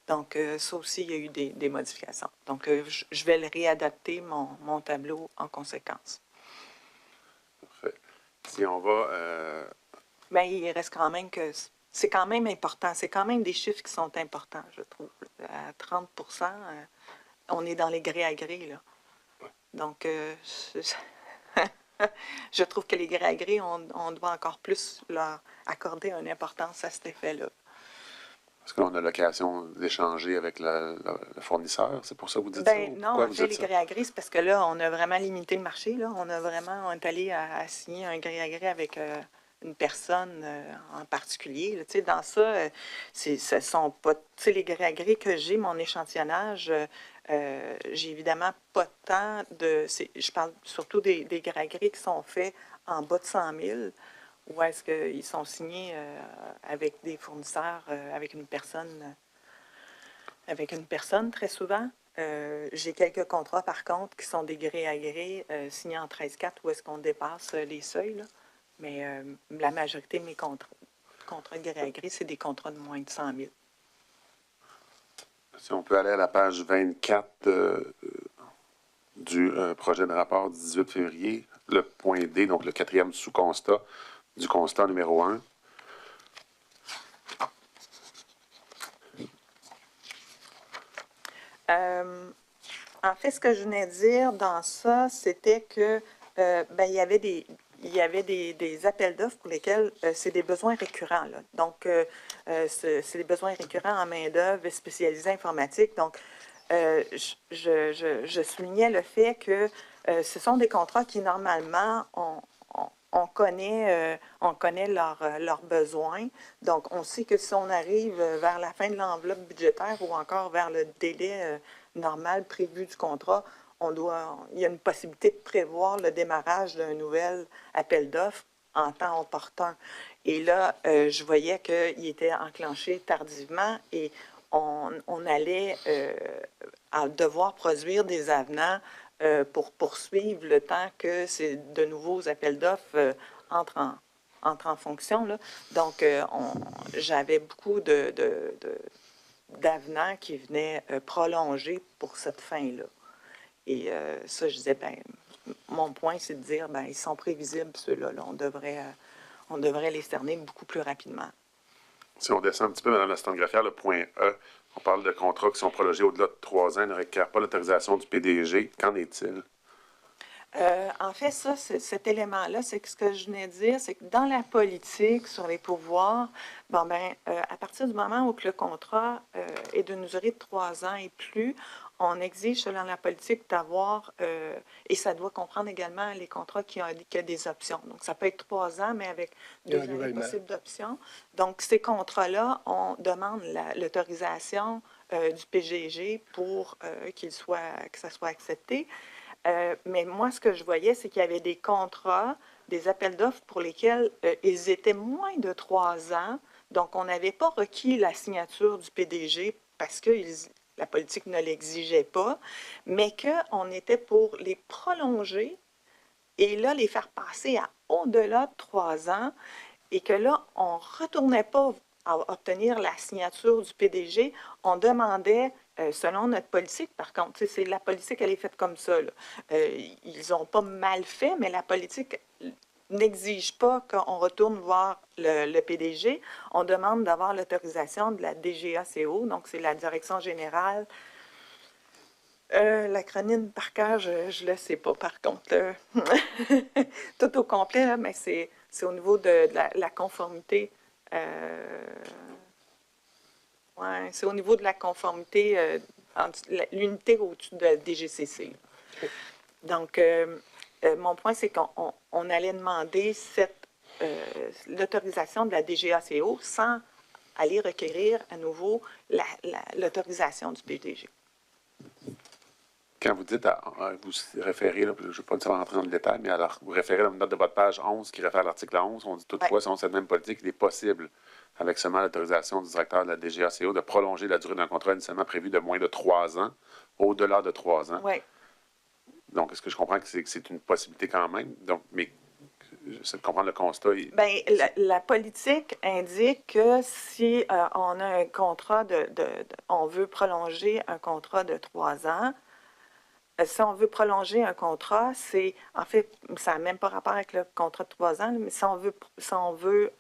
Donc, ça aussi, il y a eu des modifications. Donc, je vais le réadapter, mon tableau, en conséquence. Parfait. Si on va... Bien, il reste quand même que... C'est quand même important. C'est quand même des chiffres qui sont importants, je trouve. À 30 %, on est dans les gré à gré, là. Donc, je trouve que les gré à gré, on doit encore plus leur accorder une importance à cet effet-là. Est-ce qu'on a l'occasion d'échanger avec le fournisseur? C'est pour ça que vous dites Ben, ça? non, en fait, les gré à gré, c'est parce que là, on a vraiment limité le marché. Là. On est allé à signer un gré à gré avec une personne en particulier. Là. Dans ça, ce sont pas... les gré à gré que j'ai, mon échantillonnage, j'ai évidemment pas tant de... Je parle surtout des gré à gré qui sont faits en bas de 100 000. Ou est-ce qu'ils sont signés avec des fournisseurs, avec une personne très souvent? J'ai quelques contrats, par contre, qui sont des gré à gré signés en 13-4, où est-ce qu'on dépasse les seuils. Là. Mais la majorité de mes contrats gré à gré, c'est des contrats de moins de 100 000. Si on peut aller à la page 24 du projet de rapport du 18 février, le point D, donc le 4e sous-constat du constat numéro 1. En fait, ce que je venais de dire dans ça, c'était que il y avait des appels d'offres pour lesquels c'est des besoins récurrents. Là. Donc, c'est des besoins récurrents en main-d'œuvre spécialisée informatique. Donc, je soulignais le fait que ce sont des contrats qui, normalement, on connaît leurs besoins. Donc, on sait que si on arrive vers la fin de l'enveloppe budgétaire ou encore vers le délai normal prévu du contrat, il y a une possibilité de prévoir le démarrage d'un nouvel appel d'offres en temps opportun. Et là, je voyais qu'il était enclenché tardivement et on allait devoir produire des avenants pour poursuivre le temps que ces de nouveaux appels d'offres entrent en fonction. Là. Donc, j'avais beaucoup d'avenants qui venaient prolonger pour cette fin-là. Et ça, je disais, mon point, c'est de dire, ils sont prévisibles, ceux-là. Là. On devrait les cerner beaucoup plus rapidement. Si on descend un petit peu, Mme la stenographière, le point E, on parle de contrats qui sont prolongés au-delà de 3 ans, ne requièrent pas l'autorisation du PDG. Qu'en est-il? En fait, ça, cet élément-là, c'est que ce que je venais de dire, c'est que dans la politique, sur les pouvoirs, à partir du moment où que le contrat est d'une durée de 3 ans et plus, on exige, selon la politique, d'avoir, et ça doit comprendre également les contrats qui ont des options. Donc, ça peut être 3 ans, mais avec 2 années renouvellement. possibles d'options. Donc, ces contrats-là, on demande l'autorisation du PGG pour que ça soit accepté. Mais moi, ce que je voyais, c'est qu'il y avait des contrats, des appels d'offres pour lesquels ils étaient moins de 3 ans. Donc, on n'avait pas requis la signature du PDG parce que la politique ne l'exigeait pas, mais qu'on était pour les prolonger et là, les faire passer à au-delà de 3 ans et que là, on ne retournait pas à obtenir la signature du PDG. On demandait, selon notre politique, par contre, c'est la politique, elle est faite comme ça. Là. Ils n'ont pas mal fait, mais la politique n'exige pas qu'on retourne voir le PDG. On demande d'avoir l'autorisation de la DGACO, donc c'est la Direction générale. L'acronyme par cœur, je ne le sais pas, par contre. Tout au complet, là, mais c'est au niveau de la conformité. Ouais, c'est au niveau de la conformité, l'unité au-dessus de la DGCC. Donc, mon point, c'est qu'on allait demander l'autorisation de la DGACO sans aller requérir à nouveau l'autorisation du PDG. Quand vous dites, vous référez, là, je ne vais pas nécessairement rentrer dans le détail, mais alors, vous référez à la note de votre page 11 qui réfère à l'article 11. On dit toutefois, selon cette même politique, il est possible, avec seulement l'autorisation du directeur de la DGACO, de prolonger la durée d'un contrat initialement prévu de moins de 3 ans, au-delà de 3 ans. Oui. Donc, est-ce que je comprends que c'est une possibilité quand même? Donc, mais j'essaie de comprendre le constat. Bien, la politique indique que si on a un contrat on veut prolonger un contrat de 3 ans, si on veut prolonger un contrat, en fait, ça n'a même pas rapport avec le contrat de 3 ans, mais si on veut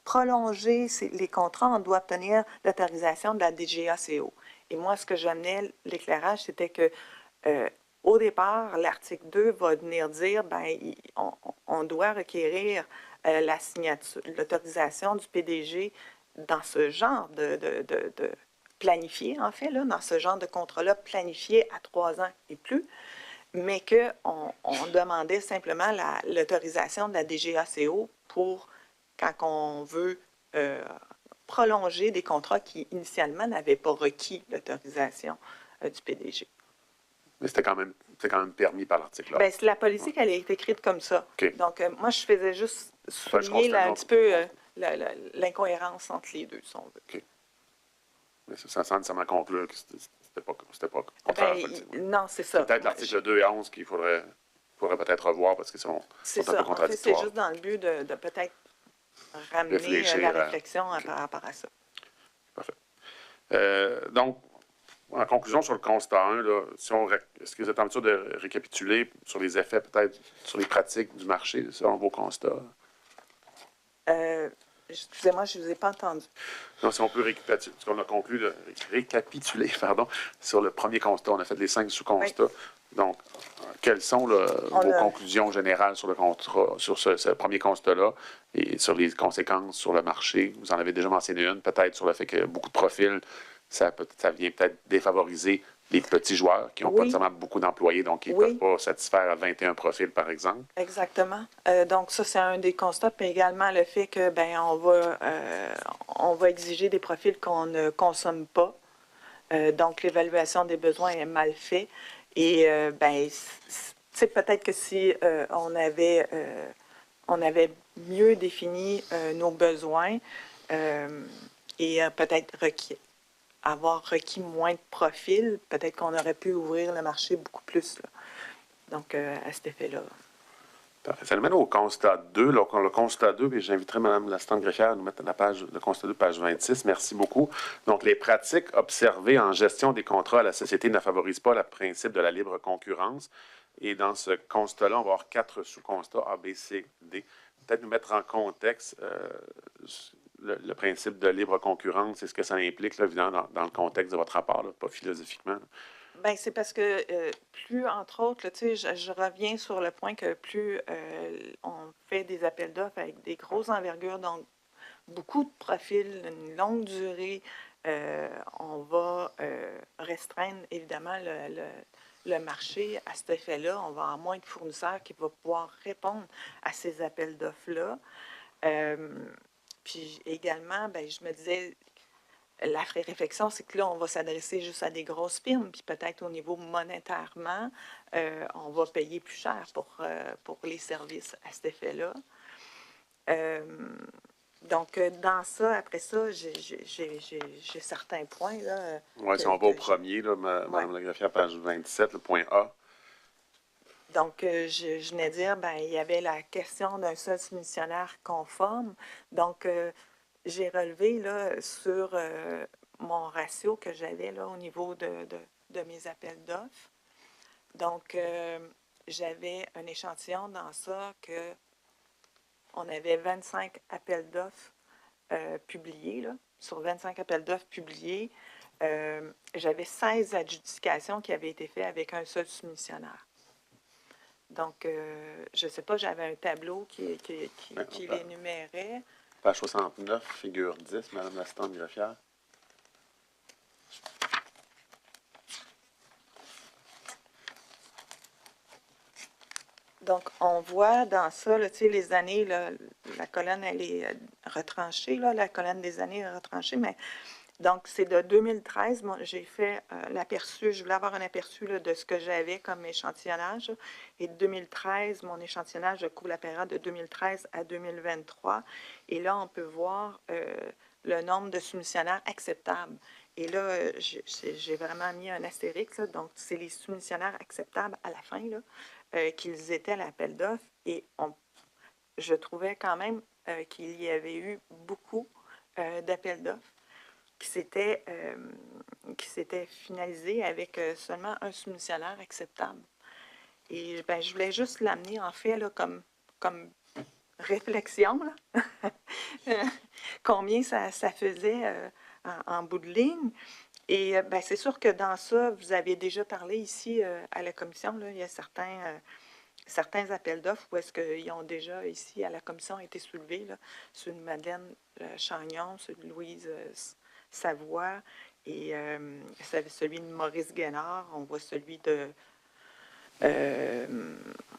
prolonger les contrats, on doit obtenir l'autorisation de la DGACO. Et moi, ce que j'amenais, l'éclairage, c'était que au départ, l'article 2 va venir dire, on doit requérir la signature, l'autorisation du PDG dans ce genre de planifié, en fait, là, dans ce genre de contrat-là, planifié à 3 ans et plus, mais qu'on demandait simplement l'autorisation de la DGACO pour quand on veut prolonger des contrats qui, initialement, n'avaient pas requis l'autorisation du PDG. Mais c'était quand même permis par l'article. Bien, la politique, elle est écrite comme ça. Okay. Donc, moi, je faisais juste souligner un petit peu l'incohérence entre les deux, si on veut. Okay. Mais ça sans nécessairement conclure que c'était pas contraire à la politique. Non, c'est ça. C'est peut-être l'article 2 et 11 qu'il faudrait peut-être revoir parce qu'ils sont un peu contradictoires. C'est juste dans le but de peut-être ramener la réflexion par rapport à ça. Parfait. Donc, en conclusion sur le constat 1, là, est-ce que vous êtes en mesure de récapituler sur les effets, peut-être, sur les pratiques du marché, selon vos constats? Excusez-moi, je ne vous ai pas entendu. Non, si on peut récapituler, parce qu'on a conclu récapituler, sur le premier constat. On a fait les 5 sous-constats. Oui. Donc, quelles sont vos conclusions générales sur le contrat, sur ce premier constat-là et sur les conséquences sur le marché? Vous en avez déjà mentionné une, peut-être sur le fait que beaucoup de profils, ça vient peut-être défavoriser les petits joueurs qui n'ont pas nécessairement beaucoup d'employés, donc ils ne peuvent pas satisfaire à 21 profils, par exemple. Exactement. Donc, ça, c'est un des constats. Puis également le fait que on va exiger des profils qu'on ne consomme pas. Donc, l'évaluation des besoins est mal faite. Et, peut-être que si on avait mieux défini nos besoins et peut-être avoir requis moins de profils, peut-être qu'on aurait pu ouvrir le marché beaucoup plus. Là. Donc, à cet effet-là. Parfait. Ça nous mène au constat 2. Là, le constat 2, et j'inviterai Mme l'assistante greffière à nous mettre le constat 2, page 26. Merci beaucoup. Donc, les pratiques observées en gestion des contrats à la société ne favorisent pas le principe de la libre concurrence. Et dans ce constat-là, on va avoir 4 sous-constats A, B, C, D. Peut-être nous mettre en contexte le principe de libre concurrence et ce que ça implique, là, évidemment, dans le contexte de votre rapport, là, pas philosophiquement. Ben, c'est parce que plus, entre autres, là, tu sais, je reviens sur le point que plus on fait des appels d'offres avec des grosses envergures, donc beaucoup de profils, une longue durée, on va restreindre évidemment le marché à cet effet-là. On va avoir moins de fournisseurs qui vont pouvoir répondre à ces appels d'offres-là. Puis également, ben, je me disais, la réflexion, c'est que là, on va s'adresser juste à des grosses firmes, puis peut-être au niveau monétairement, on va payer plus cher pour les services à cet effet-là. Donc, dans ça, après ça, j'ai certains points. Oui, si on va au premier, là, Mme la greffière, page 27, le point A. Donc, je venais dire, ben, il y avait la question d'un seul soumissionnaire conforme. Donc, j'ai relevé là, sur mon ratio que j'avais là, au niveau de mes appels d'offres. Donc, j'avais un échantillon dans ça que on avait 25 appels d'offres publiés. Là. Sur 25 appels d'offres publiés, j'avais 16 adjudications qui avaient été faites avec un seul soumissionnaire. Donc, je ne sais pas, j'avais un tableau qui l'énumérait. Page 69, figure 10, Mme l'assistante greffière. Donc, on voit dans ça, là, les années, là, la colonne, elle est retranchée, là, la colonne des années est retranchée, mais donc, c'est de 2013. Moi, j'ai fait l'aperçu, je voulais avoir un aperçu là, de ce que j'avais comme échantillonnage. Et de 2013, mon échantillonnage couvre la période de 2013 à 2023. Et là, on peut voir le nombre de soumissionnaires acceptables. Et là, j'ai vraiment mis un astérix. Là, donc, c'est les soumissionnaires acceptables à la fin, là, qu'ils étaient à l'appel d'offres. Et je trouvais quand même qu'il y avait eu beaucoup d'appels d'offres qui s'était finalisé avec seulement un soumissionnaire acceptable. Et ben, je voulais juste l'amener, en fait, là, comme réflexion, là. Combien ça faisait en bout de ligne. Et ben, c'est sûr que dans ça, vous avez déjà parlé ici à la commission, là, il y a certains appels d'offres où est-ce qu'ils ont déjà, ici, à la commission, été soulevés, là, celui de Madeleine Chagnon, celui de Louise Savoie, et celui de Maurice Guénard. On voit celui de...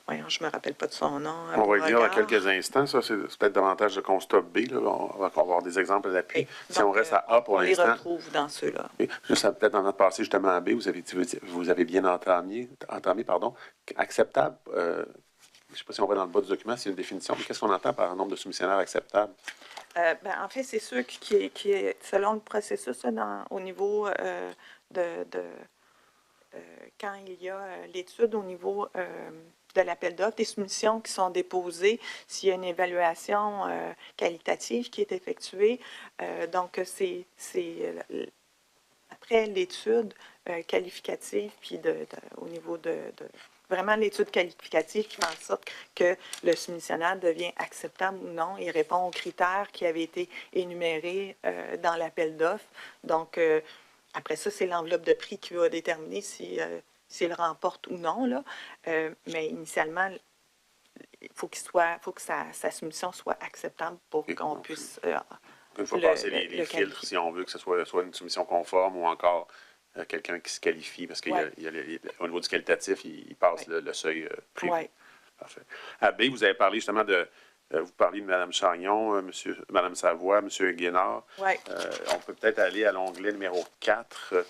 voyons, je ne me rappelle pas de son nom. On va y venir dans quelques instants. Ça, c'est peut-être davantage de constat B. Là. On va avoir des exemples à l'appui. Si on reste à A pour l'instant... On les retrouve dans ceux-là. Juste peut-être avant de passer justement à B, vous avez bien entamé, acceptable. Je ne sais pas si on va dans le bas du document, c'est une définition. Mais qu'est-ce qu'on entend par un nombre de soumissionnaires acceptables? Ben, en fait, c'est sûr qui est selon le processus là, au niveau quand il y a l'étude au niveau de l'appel d'offres, des soumissions qui sont déposées, s'il y a une évaluation qualitative qui est effectuée. Donc, c'est après l'étude qualificative, puis au niveau de vraiment l'étude qualificative qui fait en sorte que le soumissionnaire devient acceptable ou non et répond aux critères qui avaient été énumérés dans l'appel d'offres. Donc, après ça, c'est l'enveloppe de prix qui va déterminer s'il remporte ou non. Là. Mais initialement, il faut que sa soumission soit acceptable pour qu'on puisse une fois passer les filtres, si on veut que ce soit une soumission conforme ou encore quelqu'un qui se qualifie, parce qu'au niveau du qualitatif, il passe le seuil prévu. Oui. Parfait. À B, vous avez parlé justement vous parliez de Mme Chagnon, Mme Savoie, M. Guénard. Oui. On peut peut-être aller à l'onglet numéro 4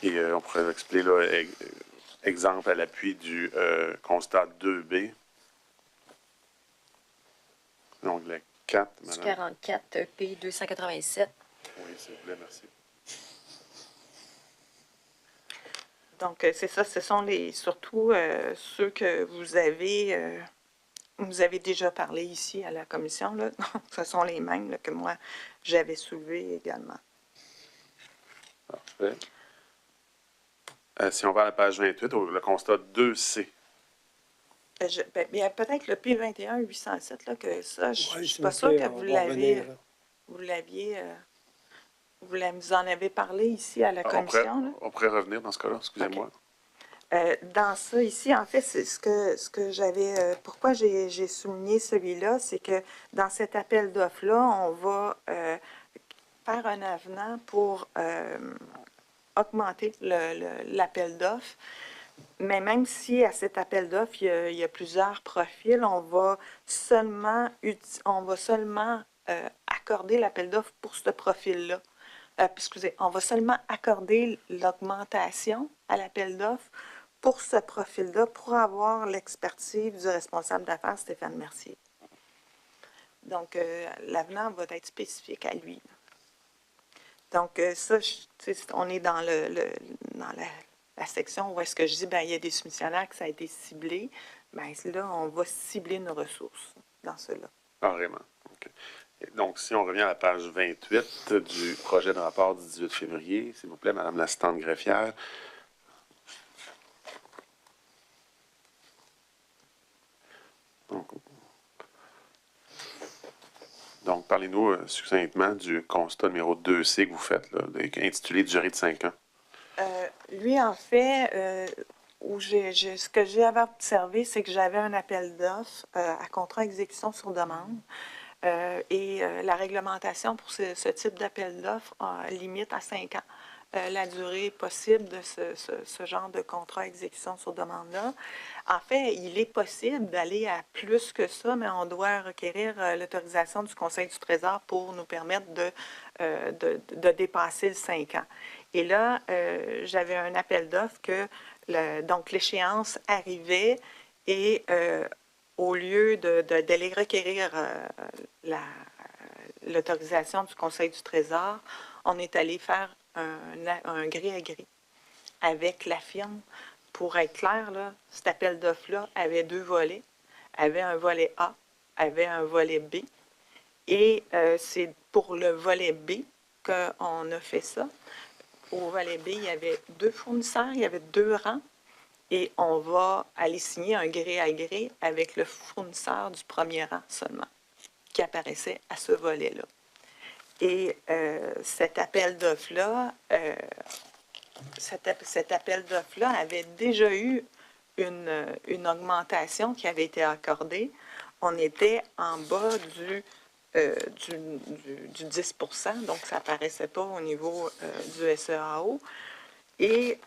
et on pourrait expliquer là, exemple à l'appui du constat 2B. L'onglet 4, Du Mme. 44 P 287. Oui, s'il vous plaît, merci. Donc, c'est ça, ce sont surtout ceux que vous avez déjà parlé ici à la commission. Là. Ce sont les mêmes là, que moi, j'avais soulevés également. Parfait. Si on va à la page 28, le constat 2C. Il y a peut-être le P21 807, là, que ça, je ne suis pas sûre que vous l'aviez... vous en avez parlé ici à la commission, là? On pourrait revenir dans ce cas-là, excusez-moi. Dans ça ici, en fait, c'est ce que j'avais. Pourquoi j'ai souligné celui-là, c'est que dans cet appel d'offres-là, on va faire un avenant pour augmenter l'appel d'offres. Mais même si à cet appel d'offres, il y a plusieurs profils, on va seulement accorder l'appel d'offres pour ce profil-là. Excusez, on va seulement accorder l'augmentation à l'appel d'offres pour ce profil-là, pour avoir l'expertise du responsable d'affaires, Stéphane Mercier. Donc, l'avenant va être spécifique à lui. Donc, ça, on est dans dans la section où est-ce que je dis, bien, il y a des soumissionnaires que ça a été ciblé. Bien, là, on va cibler nos ressources dans cela. Carrément. OK. Et donc, si on revient à la page 28 du projet de rapport du 18 février, s'il vous plaît, Madame l'assistante greffière. Donc parlez-nous succinctement du constat numéro 2C que vous faites, là, intitulé « Durée de 5 ans ». Lui, en fait, ce que j'avais observé, c'est que j'avais un appel d'offres à contrat exécution sur demande. La réglementation pour ce type d'appel d'offres limite à 5 ans la durée possible de ce genre de contrat exécution sur demande-là. En fait, il est possible d'aller à plus que ça, mais on doit requérir l'autorisation du Conseil du Trésor pour nous permettre de dépasser le 5 ans. Et là, j'avais un appel d'offres que donc l'échéance arrivait et au lieu d'aller requérir l'autorisation du Conseil du Trésor, on est allé faire un gré à gré avec la firme. Pour être clair, là, cet appel d'offres-là avait 2 volets. Avait un volet A, avait un volet B. Et c'est pour le volet B qu'on a fait ça. Au volet B, il y avait 2 fournisseurs, il y avait 2 rangs. Et on va aller signer un gré à gré avec le fournisseur du premier rang seulement, qui apparaissait à ce volet-là. Et cet appel d'offres-là, avait déjà eu une augmentation qui avait été accordée. On était en bas du 10 %, donc ça n'apparaissait pas au niveau du SEAO. Et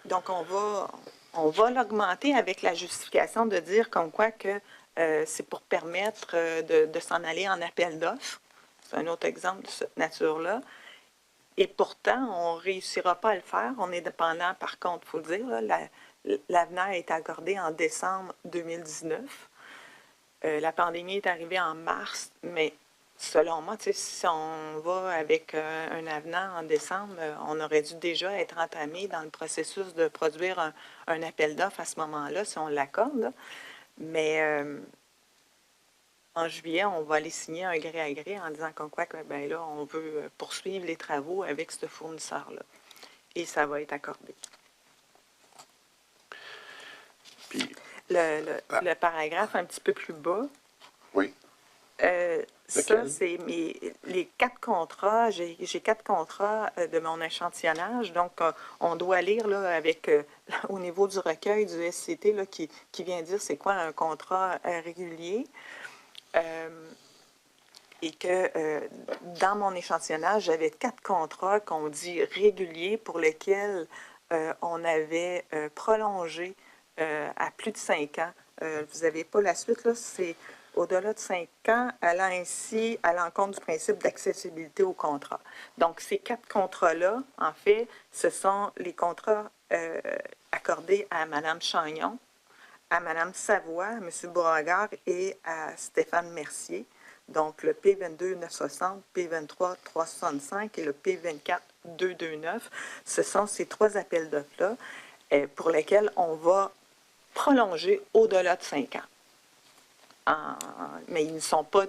donc, on va l'augmenter avec la justification de dire comme quoi que c'est pour permettre de s'en aller en appel d'offres. C'est un autre exemple de cette nature-là. Et pourtant, on ne réussira pas à le faire. On est dépendant, par contre, il faut le dire, l'avenant a été accordé en décembre 2019. La pandémie est arrivée en mars, mais selon moi, si on va avec un avenant en décembre, on aurait dû déjà être entamé dans le processus de produire un appel d'offres à ce moment-là, si on l'accorde. Mais en juillet, on va aller signer un gré à gré en disant comme quoi que, ben là, on veut poursuivre les travaux avec ce fournisseur-là. Et ça va être accordé. Puis, le paragraphe un petit peu plus bas. Oui. Ça, c'est les 4 contrats. J'ai 4 contrats de mon échantillonnage. Donc, on doit lire là, avec, au niveau du recueil du SCT là, qui vient dire c'est quoi un contrat régulier. Et que dans mon échantillonnage, j'avais 4 contrats qu'on dit réguliers pour lesquels on avait prolongé à plus de 5 ans. Vous n'avez pas la suite, là, c'est au-delà de 5 ans, allant ainsi à l'encontre du principe d'accessibilité au contrat. Donc, ces 4 contrats-là, en fait, ce sont les contrats accordés à Mme Chagnon, à Mme Savoie, à M. Beauregard et à Stéphane Mercier. Donc, le P22-960, P23-365 et le P24-229, ce sont ces 3 appels d'offres-là pour lesquels on va prolonger au-delà de 5 ans. Mais ils ne sont pas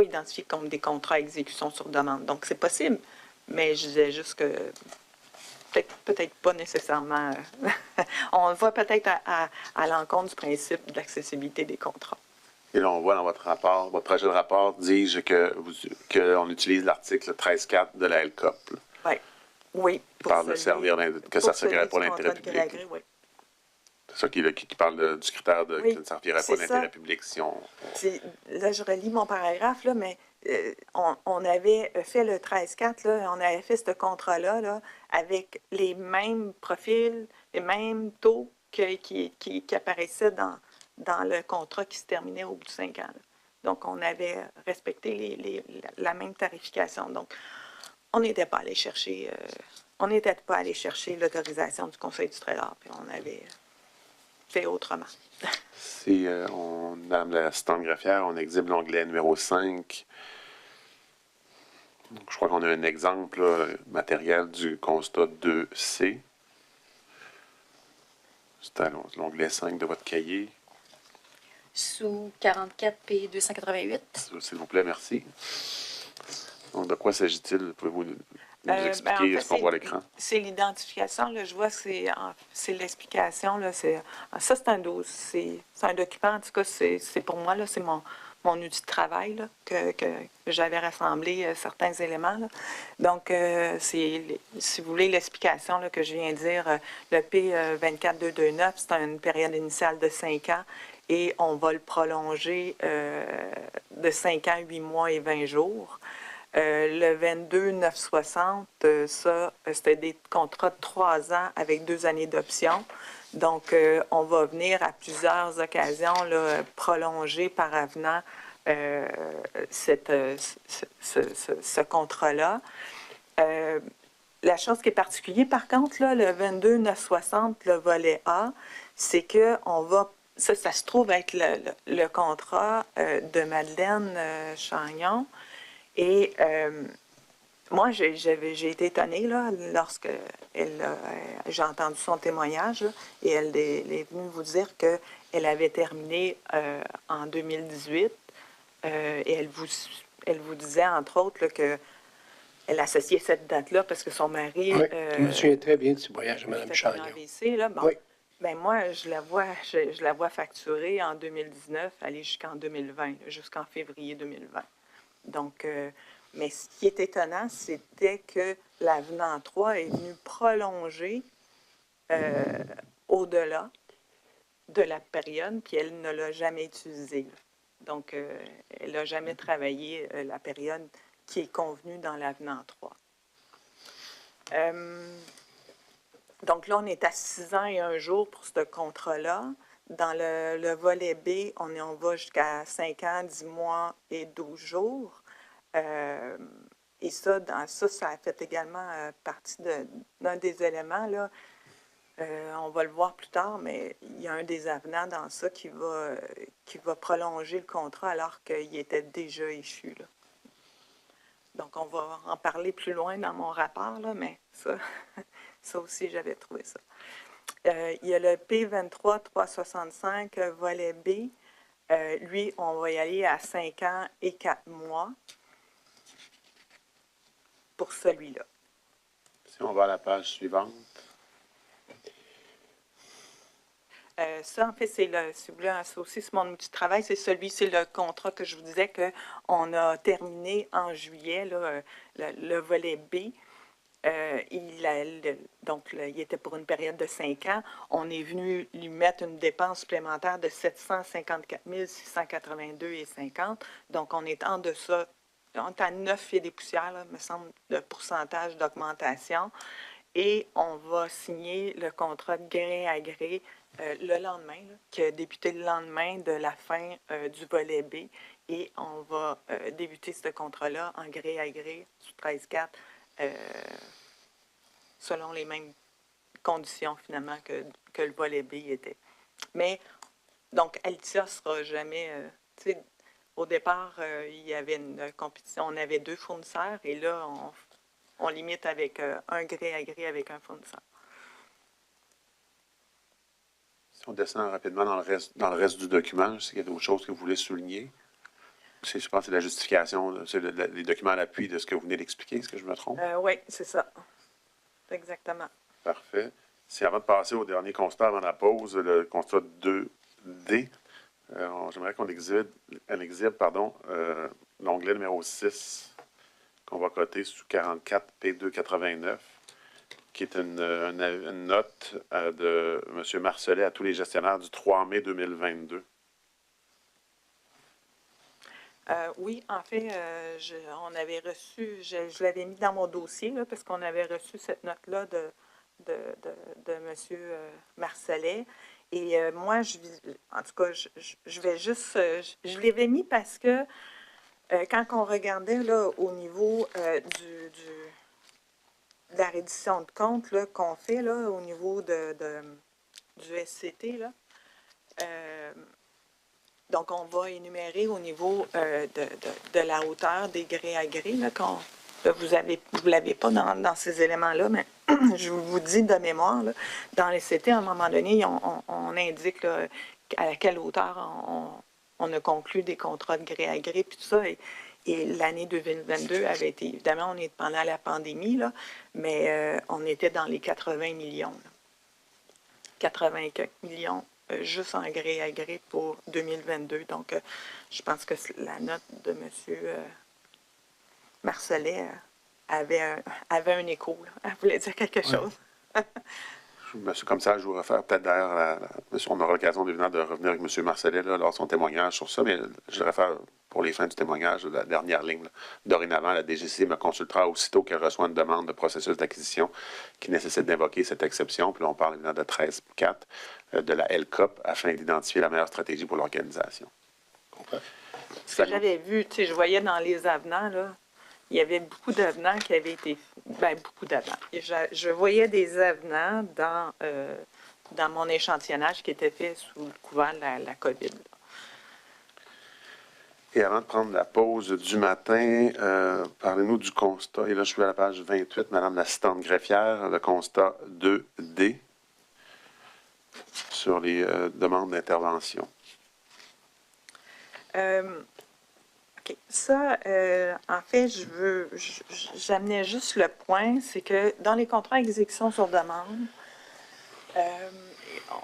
identifiés comme des contrats à exécution sur demande. Donc, c'est possible, mais je disais juste que peut-être pas nécessairement. On va peut-être à l'encontre du principe d'accessibilité des contrats. Et là, on voit dans votre rapport, votre projet de rapport dit qu'on utilise l'article 13.4 de la LCOP. Oui. Oui. Qui parle de servir que ça servirait pour l'intérêt public. Oui. C'est ça qui parle du critère de Oui, que ça ne servirait pas l'intérêt public si on... Là, je relis mon paragraphe, là, mais on avait fait le 13.4, là, on avait fait ce contrat-là là, avec les mêmes profils, les mêmes taux qui apparaissaient dans le contrat qui se terminait au bout de 5 ans. Là. Donc, on avait respecté la même tarification. Donc, on n'était pas allé chercher l'autorisation du Conseil du Trésor, puis on avait fait autrement. Si Madame l'assistante greffière, on exhibe l'onglet numéro 5. Donc, je crois qu'on a un exemple là, matériel du constat 2C. C'est à l'onglet 5 de votre cahier. Sous 44 P 288. S'il vous plaît, merci. Donc, de quoi s'agit-il? Pouvez-vous nous expliquer En fait, ce qu'on voit à l'écran? C'est l'identification. Là, je vois, c'est l'explication. Là, ça, c'est un dossier. C'est un document. En tout cas, c'est pour moi, là, c'est mon outil de travail là, que j'avais rassemblé certains éléments. Là. Donc, si vous voulez l'explication là, que je viens de dire, le P24229, c'est une période initiale de 5 ans et on va le prolonger de 5 ans, 8 mois et 20 jours. Le 22-960, ça, c'était des contrats de 3 ans avec 2 années d'option. Donc, on va venir à plusieurs occasions là, prolonger par avenant ce contrat-là. La chose qui est particulière, par contre, là, le 22-960, le volet A, c'est qu'on va... Ça se trouve être le contrat de Madeleine Chagnon. Et moi, j'ai été étonnée là, lorsque j'ai entendu son témoignage là, et elle est venue vous dire qu'elle avait terminé en 2018 et elle vous disait, entre autres, qu'elle associait cette date-là parce que son mari... Oui, je me souviens très bien de ce voyage de Mme Chagnon. AVC, là, bon, oui. Ben moi, je la vois facturée en 2019, aller jusqu'en 2020, jusqu'en février 2020. Donc, mais ce qui est étonnant, c'était que l'avenant 3 est venu prolonger au-delà de la période, puis elle ne l'a jamais utilisé. Donc, elle n'a jamais travaillé la période qui est convenue dans l'avenant 3. Donc là, on est à 6 ans et 1 jour pour ce contrat-là. Dans le volet B, on va jusqu'à 5 ans, 10 mois et 12 jours. Et ça a fait également partie d'un des éléments. Là. On va le voir plus tard, mais il y a un des avenants dans ça qui va prolonger le contrat alors qu'il était déjà échu. Là. Donc, on va en parler plus loin dans mon rapport, là, mais ça aussi, j'avais trouvé ça. Il y a le P23-365, volet B. Lui, on va y aller à 5 ans et 4 mois pour celui-là. Si on va à la page suivante. Ça, en fait, si vous voulez, ça aussi, c'est mon outil de travail. C'est le contrat que je vous disais qu'on a terminé en juillet, là, le volet B. Il était pour une période de 5 ans. On est venu lui mettre une dépense supplémentaire de 754 682,50. Donc, on est en deçà. On est à 9 et des poussières, là, me semble, de pourcentage d'augmentation. Et on va signer le contrat de gré à gré le lendemain, là, qui a débuté le lendemain de la fin du volet B. Et on va débuter ce contrat-là en gré à gré sous 13.4. Selon les mêmes conditions, finalement, que le volet B était. Mais, donc, Altia ne sera jamais... au départ, il y avait une compétition. On avait 2 fournisseurs et là, on limite avec un gré à gré avec un fournisseur. Si on descend rapidement dans le reste du document, est-ce qu'il y a d'autres choses que vous voulez souligner? Je pense que c'est la justification, c'est les documents à l'appui de ce que vous venez d'expliquer, est-ce que je me trompe? Oui, c'est ça. Exactement. Parfait. Si avant de passer au dernier constat avant la pause, le constat 2D, J'aimerais qu'on exhibe l'onglet numéro 6, qu'on va coter sous 44 P289, qui est une note de M. Marcelet à tous les gestionnaires du 3 mai 2022. Oui, en fait, on avait reçu, je l'avais mis dans mon dossier, là, parce qu'on avait reçu cette note-là de M. Marcelet. Et moi, en tout cas, je vais juste, je l'avais mis parce que quand on regardait là, au niveau de la reddition de compte là, qu'on fait là, au niveau du SCT, là, donc on va énumérer au niveau de la hauteur des grés à grés, là, vous l'avez pas dans ces éléments-là, mais je vous dis de mémoire, là, dans les CT, à un moment donné, on indique là, à quelle hauteur on a conclu des contrats de gré à gré, puis tout ça. Et l'année 2022 avait été, évidemment, on est pendant la pandémie, là, mais on était dans les 80 millions. Là. 80 millions juste en gré à gré pour 2022. Donc, je pense que la note de M. Marcelet avait un écho. Là. Elle voulait dire quelque chose. Monsieur le commissaire, je vous réfère peut-être d'ailleurs, on aura l'occasion évidemment de revenir avec M. Marcelet là, lors de son témoignage sur ça, mais je réfère pour les fins du témoignage de la dernière ligne. Là. Dorénavant, la DGC me consultera aussitôt qu'elle reçoit une demande de processus d'acquisition qui nécessite d'invoquer cette exception. Puis là, on parle évidemment de 13.4 de la LCOP afin d'identifier la meilleure stratégie pour l'organisation. Ce que j'avais vu, tu sais, je voyais dans les avenants, là, il y avait beaucoup d'avenants qui avaient été... Bien, beaucoup d'avenants. Je voyais des avenants dans mon échantillonnage qui était fait sous le couvert de la COVID. Là. Et avant de prendre la pause du matin, parlez-nous du constat. Et là, je suis à la page 28, Madame l'assistante greffière, le constat 2D sur les demandes d'intervention. OK. Ça, en fait, j'amenais juste le point, c'est que dans les contrats d'exécution sur demande,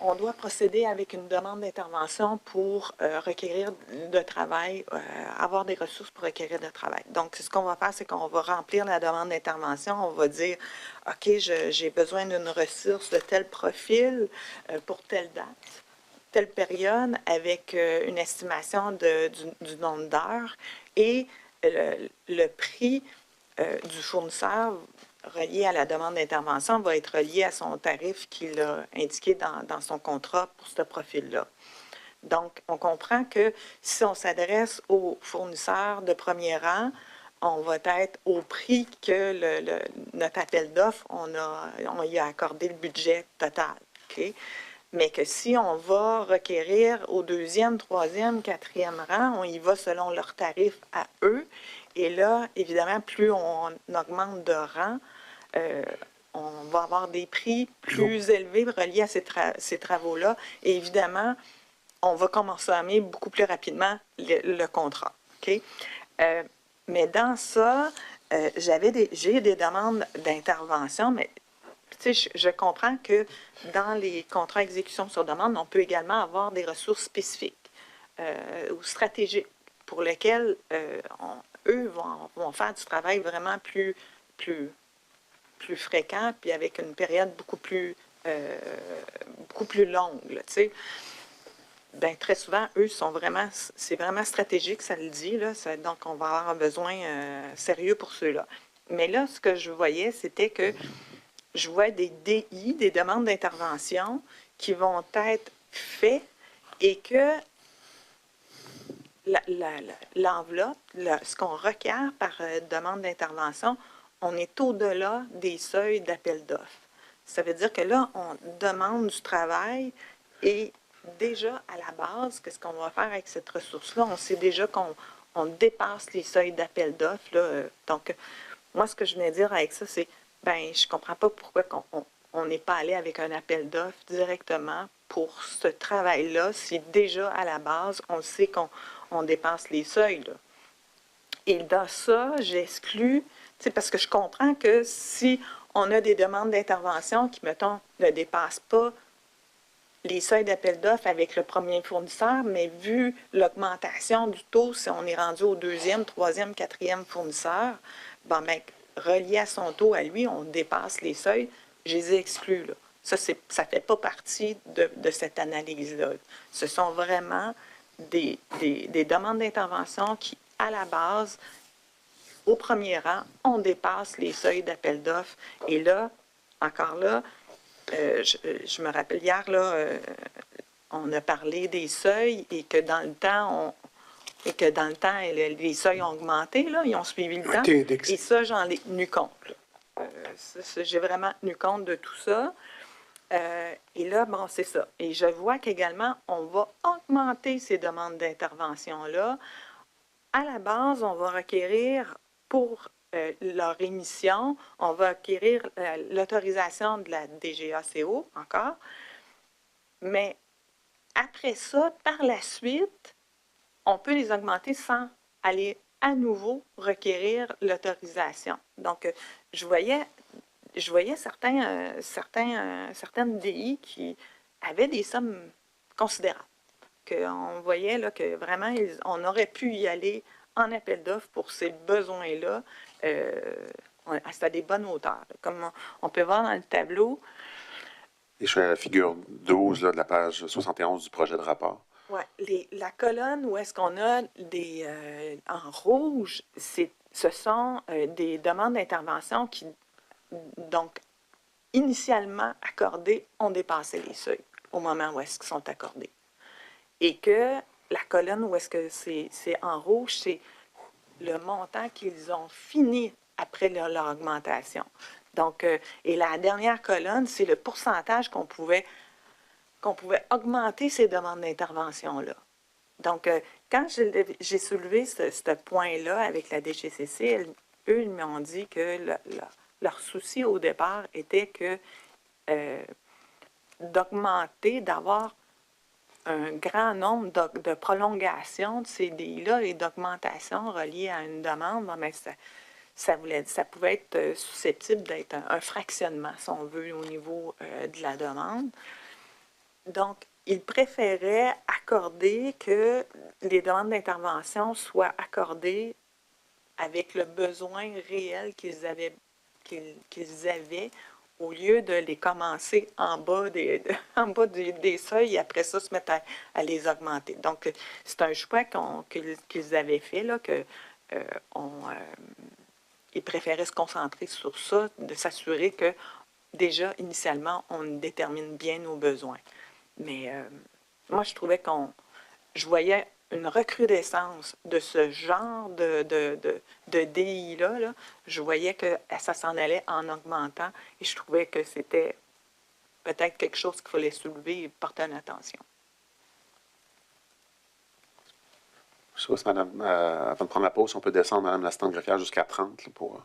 on doit procéder avec une demande d'intervention pour requérir de travail, avoir des ressources pour requérir de travail. Donc, ce qu'on va faire, c'est qu'on va remplir la demande d'intervention. On va dire, OK, j'ai besoin d'une ressource de tel profil pour telle date, telle période, avec une estimation du nombre d'heures et le prix du fournisseur relié à la demande d'intervention va être relié à son tarif qu'il a indiqué dans son contrat pour ce profil-là. Donc, on comprend que si on s'adresse aux fournisseurs de premier rang, on va être au prix que notre appel d'offres, on y a accordé le budget total. Okay? Mais que si on va requérir au deuxième, troisième, quatrième rang, on y va selon leur tarif à eux. Et là, évidemment, plus on augmente de rang, on va avoir des prix plus élevés reliés à ces travaux-là. Et évidemment, on va consommer beaucoup plus rapidement le contrat. Okay? Mais dans ça, j'ai des demandes d'intervention, mais tu sais, je comprends que dans les contrats d'exécution sur demande, on peut également avoir des ressources spécifiques ou stratégiques pour lesquelles eux vont faire du travail vraiment plus fréquent, puis avec une période beaucoup plus longue. Là, tu sais. Bien, très souvent, eux, c'est vraiment stratégique, ça le dit. Là, donc, on va avoir un besoin sérieux pour ceux-là. Mais là, ce que je voyais, c'était que je vois des DI, des demandes d'intervention, qui vont être faites et que l'enveloppe, ce qu'on requiert par demande d'intervention, on est au-delà des seuils d'appel d'offres. Ça veut dire que là, on demande du travail et déjà à la base, qu'est-ce qu'on va faire avec cette ressource-là? On sait déjà qu'on dépasse les seuils d'appel d'offres. Donc, moi, ce que je venais dire avec ça, c'est, ben, je ne comprends pas pourquoi on n'est pas allé avec un appel d'offres directement pour ce travail-là, si déjà à la base, on sait qu'on dépasse les seuils. Là. Et dans ça, j'exclus, parce que je comprends que si on a des demandes d'intervention qui, mettons, ne dépassent pas les seuils d'appel d'offres avec le premier fournisseur, mais vu l'augmentation du taux, si on est rendu au deuxième, troisième, quatrième fournisseur, ben, relié à son taux à lui, on dépasse les seuils, je les ai exclus, là. Ça ne fait pas partie de cette analyse-là. Ce sont vraiment des demandes d'intervention qui, à la base, au premier rang, on dépasse les seuils d'appel d'offres. Et là, encore là, je me rappelle hier, là, on a parlé des seuils et que dans le temps, les seuils ont augmenté, là, ils ont suivi le temps. Et ça, j'en ai tenu compte. J'ai vraiment tenu compte de tout ça. Et là, bon, c'est ça. Et je vois qu'également, on va augmenter ces demandes d'intervention-là. À la base, on va requérir pour leur émission, on va acquérir l'autorisation de la DGACO encore. Mais après ça, par la suite, on peut les augmenter sans aller à nouveau requérir l'autorisation. Donc, je voyais certaines DI qui avaient des sommes considérables. On voyait là, que vraiment, on aurait pu y aller en appel d'offres pour ces besoins-là. C'est à des bonnes hauteurs. Comme on peut voir dans le tableau. Et je suis à la figure 12 là, de la page 71 du projet de rapport. Oui, la colonne où est-ce qu'on a des en rouge, ce sont des demandes d'intervention qui, donc, initialement accordées, ont dépassé les seuils au moment où est-ce qu'ils sont accordés. Et que la colonne où est-ce que c'est en rouge, c'est le montant qu'ils ont fini après leur augmentation. Donc, et la dernière colonne, c'est le pourcentage qu'on pouvait augmenter ces demandes d'intervention-là. Donc, quand j'ai soulevé ce point-là avec la DGCC, eux, ils m'ont dit que leur souci au départ était que d'augmenter, d'avoir un grand nombre de prolongations de ces DI-là et d'augmentation reliées à une demande, mais ça pouvait être susceptible d'être un fractionnement, si on veut, au niveau de la demande. Donc, ils préféraient accorder que les demandes d'intervention soient accordées avec le besoin réel qu'ils avaient, au lieu de les commencer en bas des seuils et après ça se mettre à les augmenter. Donc, c'est un choix qu'ils avaient fait, là, ils préféraient se concentrer sur ça, de s'assurer que déjà, initialement, on détermine bien nos besoins. Mais moi, je trouvais je voyais une recrudescence de ce genre de DI-là. Là. Je voyais que ça s'en allait en augmentant et je trouvais que c'était peut-être quelque chose qu'il fallait soulever et porter en attention. Je sais pas si, madame, avant de prendre la pause, on peut descendre, madame l'assistante greffière, jusqu'à 30 là, pour...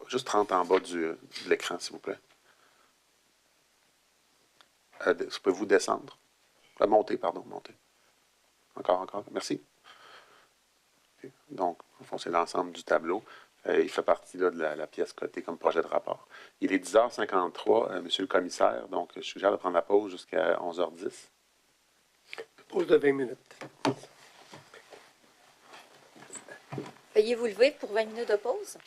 juste 30 en bas de l'écran, s'il vous plaît. Pouvez-vous descendre? Monter, pardon, monter. Encore. Merci. Okay. Donc, au fond, c'est l'ensemble du tableau. Il fait partie là, de la pièce cotée comme projet de rapport. Il est 10h53, monsieur le commissaire, donc je suggère de prendre la pause jusqu'à 11h10. Pause de 20 minutes. Veuillez vous lever pour 20 minutes de pause.